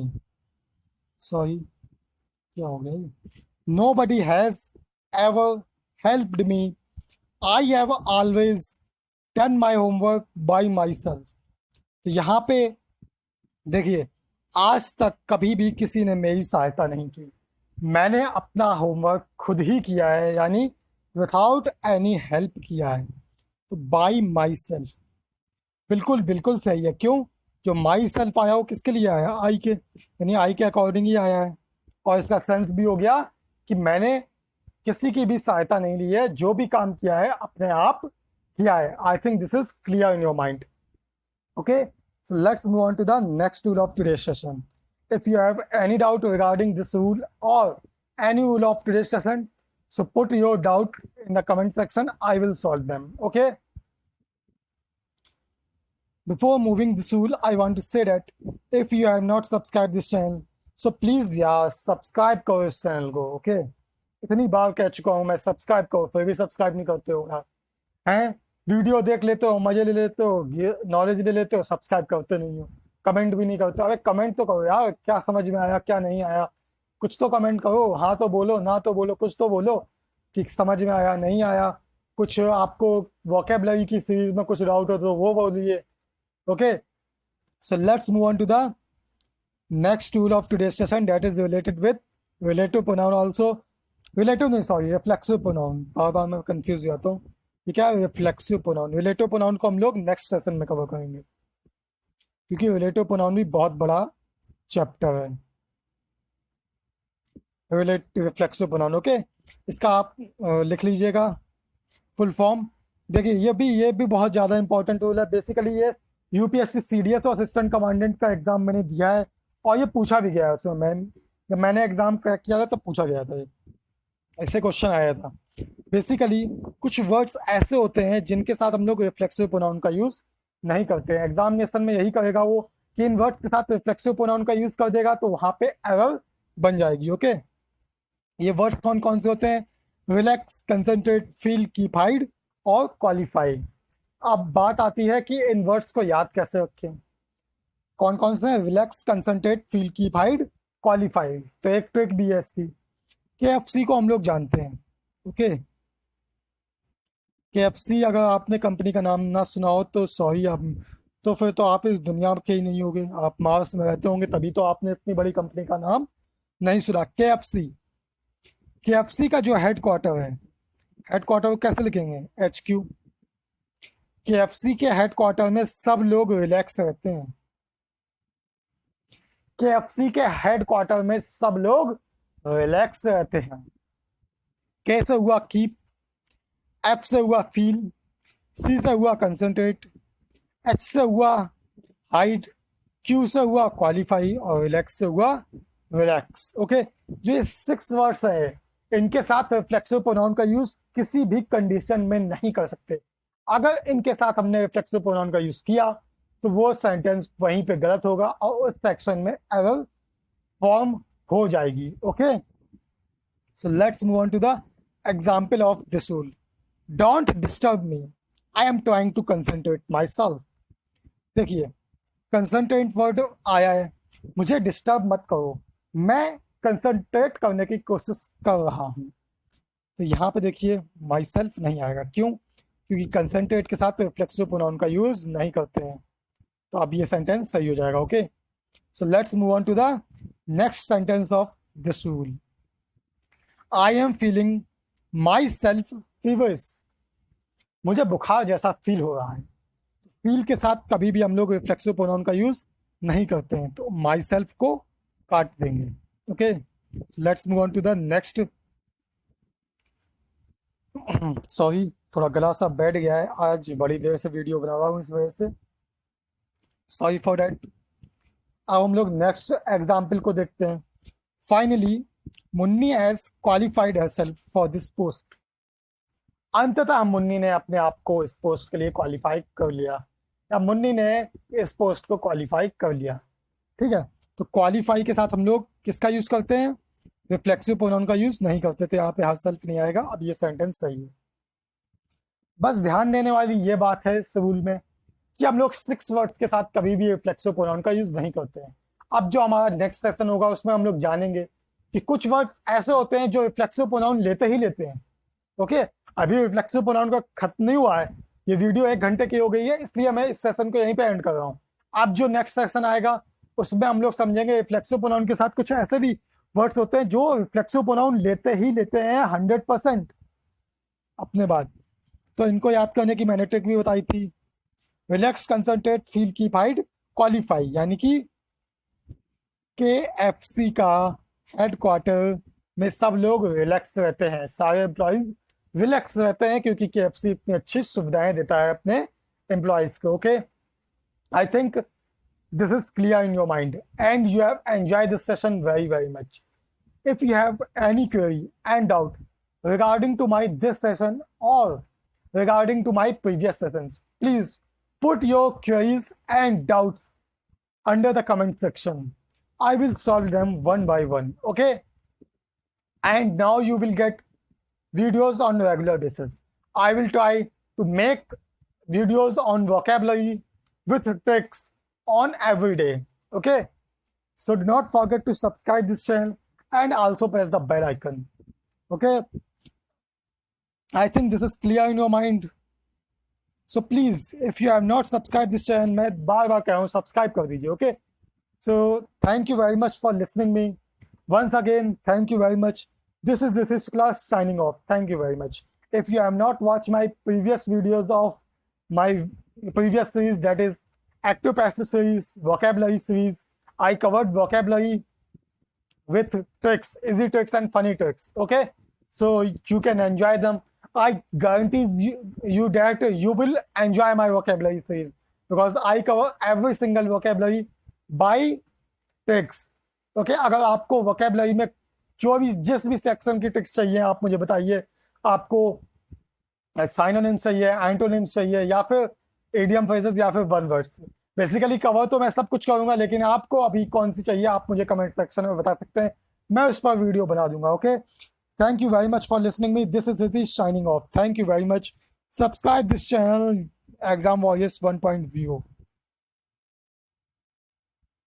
Sorry, क्या हो गया? Nobody has ever helped me. I have always done my homework by myself. तो यहाँ पे देखिए, आज तक कभी भी किसी ने मेरी सहायता नहीं की। मैंने अपना होमवर्क खुद ही किया है, यानी विदाउट एनी हेल्प किया है। तो बाई माई सेल्फ बिल्कुल बिल्कुल सही है। क्यों? जो माई सेल्फ आया वो किसके लिए आया? आई के, यानी आई के अकॉर्डिंग ही आया है। और इसका सेंस भी हो गया कि मैंने किसी की भी सहायता नहीं ली है, जो भी काम किया है अपने आप किया है। I think this is clear in your mind. Okay, so let's move on to the next rule of today's session. If you have any doubt regarding this rule or any rule of today's session, so put your doubt in the comment section. I will solve them. Okay. Before moving this rule, I want to say that if you have not subscribed this channel, so please subscribe करो इस channel को। Okay. इतनी बार कह चुका हूँ मैं, subscribe करो, फिर भी सब्सक्राइब नहीं करते हो यार। हैं, वीडियो देख लेते हो, मजे ले लेते हो, नॉलेज ले लेते हो, सब्सक्राइब करते नहीं हो। कमेंट भी नहीं करते। अरे कमेंट तो करो यार, क्या समझ में आया क्या नहीं आया, कुछ तो कमेंट करो, हाँ तो बोलो ना तो बोलो, कुछ तो बोलो कि समझ में आया नहीं आया। कुछ आपको वोकेबलरी की सीरीज में कुछ डाउट हो तो वो बोलिए। Okay, so let's move on to the next tool of today's session, that is related with relative pronoun also. Relative नहीं, सॉरी, रिफ्लेक्सिव प्रोनाउन, बार बार मैं कंफ्यूज हो जाता हूँ। ये क्या है? Reflexive pronoun. रिलेटिव प्रोनाउन को हम लोग नेक्स्ट सेशन में कवर करेंगे, क्योंकि रिलेटिव प्रोनाउन भी बहुत बड़ा चैप्टर है। रिलेटिव रिफ्लेक्सिव प्रोनाउन, ओके, इसका आप लिख लीजिएगा फुल फॉर्म। देखिए ये भी बहुत ज़्यादा इंपॉर्टेंट टूल है। बेसिकली ये यूपीएससी सीडीएस और असिस्टेंट कमांडेंट का एग्जाम मैंने दिया है, और ये पूछा भी गया है उसमें। जब मैंने एग्जाम क्रैक किया था तब पूछा गया था, ऐसे क्वेश्चन आया था। बेसिकली कुछ वर्ड्स ऐसे होते हैं जिनके साथ हम लोग रिफ्लेक्सिव प्रोनाउन का यूज़ नहीं करते हैं। एग्जामिनेशन में यही करेगा वो कि इन वर्ड्स के साथ रिफ्लेक्सिव प्रोनाउन का यूज़ कर देगा, तो वहाँ पे एरर बन जाएगी। ओके, ये वर्ड्स कौन कौन से होते हैं? Relax, concentrate, feel, keep, hide और क्वालिफाई। अब बात आती है कि इन वर्ड्स को याद कैसे रखें। कौन कौन से हैं? Relax, concentrate, feel, keep, hide, qualify. तो एक ट्रिक भी है इसकी। KFC को हम लोग जानते हैं, ओके। KFC अगर आपने कंपनी का नाम ना सुना हो तो सॉरी, आप तो फिर तो आप इस दुनिया के ही नहीं होंगे, आप मार्स में रहते होंगे, तभी तो आपने इतनी बड़ी कंपनी का नाम नहीं सुना। KFC का जो हेड क्वार्टर है, हेड क्वार्टर को कैसे लिखेंगे? HQ। KFC के हेड क्वार्टर में सब लोग रिलैक्स रहते हैं। KFC के हेड क्वार्टर में सब लोग रिलैक्स रहते हैं। K से हुआ कीप, F से हुआ फील, C से हुआ कंसंट्रेट, H से हुआ हाइड, Q से हुआ क्वालिफाई और रिलैक्स से हुआ रिलैक्स। ओके, जो ये 6 वर्ड्स है, इनके साथ रिफ्लेक्सिव प्रोनाउन का यूज किसी भी कंडीशन में नहीं कर सकते। अगर इनके साथ हमने रिफ्लेक्सिव प्रोनाउन का यूज किया तो वो सेंटेंस वहीं पे गलत होगा और उस सेक्शन में एरर फॉर्म हो जाएगी। Okay, so let's move on to the example of this rule. Don't disturb me, I am trying to concentrate myself. देखिए, कंसंट्रेट वर्ड आया है, मुझे डिस्टर्ब मत करो, मैं कंसंट्रेट करने की कोशिश कर रहा हूँ। तो यहाँ पे देखिए माई सेल्फ नहीं आएगा, क्यों? क्योंकि कंसंट्रेट के साथ रिफ्लेक्सिव प्रोनाउन का यूज नहीं करते हैं। तो अब ये सेंटेंस सही हो जाएगा। Okay, so let's move on to the next sentence of this rule. I am feeling myself fevers, मुझे बुखार जैसा फील हो रहा है। फील के साथ कभी भी हम लोग रिफ्लेक्सिव प्रोनाउन का यूज नहीं करते हैं, तो माई सेल्फ को काट देंगे। Okay, let's move on to the next. Sorry, थोड़ा गला सा बैठ गया है, आज बड़ी देर से वीडियो बना रहा हूँ इस वजह से, सॉरी फॉर डैट। अब हम लोग नेक्स्ट एग्जाम्पल को देखते हैं। Finally Munni has qualified herself for this post. अंततः मुन्नी ने अपने आप को इस पोस्ट के लिए क्वालिफाई कर लिया, या मुन्नी ने इस पोस्ट को क्वालिफाई कर लिया। ठीक है, तो क्वालिफाई के साथ हम लोग किसका यूज करते हैं? रिफ्लेक्सिव प्रोनाउन का यूज नहीं करते थे। यहाँ पे हरसेल्फ नहीं आएगा। अब ये सेंटेंस सही है। बस ध्यान देने वाली ये बात है इस रूल में कि हम लोग 6 वर्ड्स के साथ कभी भी रिफ्लेक्सिव प्रोनाउन का यूज नहीं करते हैं। अब जो हमारा नेक्स्ट सेशन होगा उसमें हम लोग जानेंगे कि कुछ वर्ड्स ऐसे होते हैं जो रिफ्लेक्सिव प्रोनाउन लेते ही लेते हैं। ओके, अभी रिफ्लेक्सिव प्रोनाउन का खत्म नहीं हुआ है, ये वीडियो 1 घंटे की हो गई है, इसलिए मैं इस सेशन को यहीं पे एंड कर रहा हूँ। अब जो नेक्स्ट सेशन आएगा उसमें हम लोग समझेंगे रिफ्लेक्सिव प्रोनाउन के साथ कुछ ऐसे भी वर्ड्स होते हैं जो रिफ्लेक्सिव प्रोनाउन लेते ही लेते हैं 100% अपने बाद। तो इनको याद करने की मैंने ट्रिक भी बताई थी। Relax, concentrate, feel, keep, hide, qualify, यानी कि KFC का हेडक्वार्टर में सब लोग रिलैक्स रहते हैं, सारे एम्प्लॉयज रिलैक्स रहते हैं, क्योंकि KFC इतनी अच्छी सुविधाएं देता है अपने एम्प्लॉयज को। Okay, I think this is clear in your mind and you have enjoyed this session very much. If you have any query and doubt regarding to my this session or regarding to my previous sessions, please put your queries and doubts under the comment section. I will solve them one by one. Okay, and now you will get videos on regular basis. I will try to make videos on vocabulary with tricks, on every day. Okay, so do not forget to subscribe this channel and also press the bell icon. Okay, I think this is clear in your mind. So please, if you have not subscribed this channel, मैं बार बार कह रहा हूँ subscribe कर दीजिए. Okay, so thank you very much for listening me. Once again, thank you very much. This is class signing off. Thank you very much. If you have not watched my previous videos of my previous series, that is active passive series, vocabulary series, I covered vocabulary with tricks, easy tricks and funny tricks. Okay, so you can enjoy them. I guarantee you that you will enjoy my vocabulary series because I cover every single vocabulary by tricks. Okay, अगर आपको vocabulary में जो भी जिस भी section की tricks चाहिए आप मुझे बताइए. आपको साइनोनिम्स चाहिए, एंटोनिम्स चाहिए, या फिर इडियम फ्रेजेस, या फिर वन वर्ड्स. बेसिकली कवर तो मैं सब कुछ करूंगा, लेकिन आपको अभी कौन सी चाहिए आप मुझे कमेंट सेक्शन में बता सकते हैं. मैं उस पर वीडियो बना दूंगा. Okay, thank you very much for listening me. This is shining of. Thank you very much. Subscribe this channel exam warriors 1.0.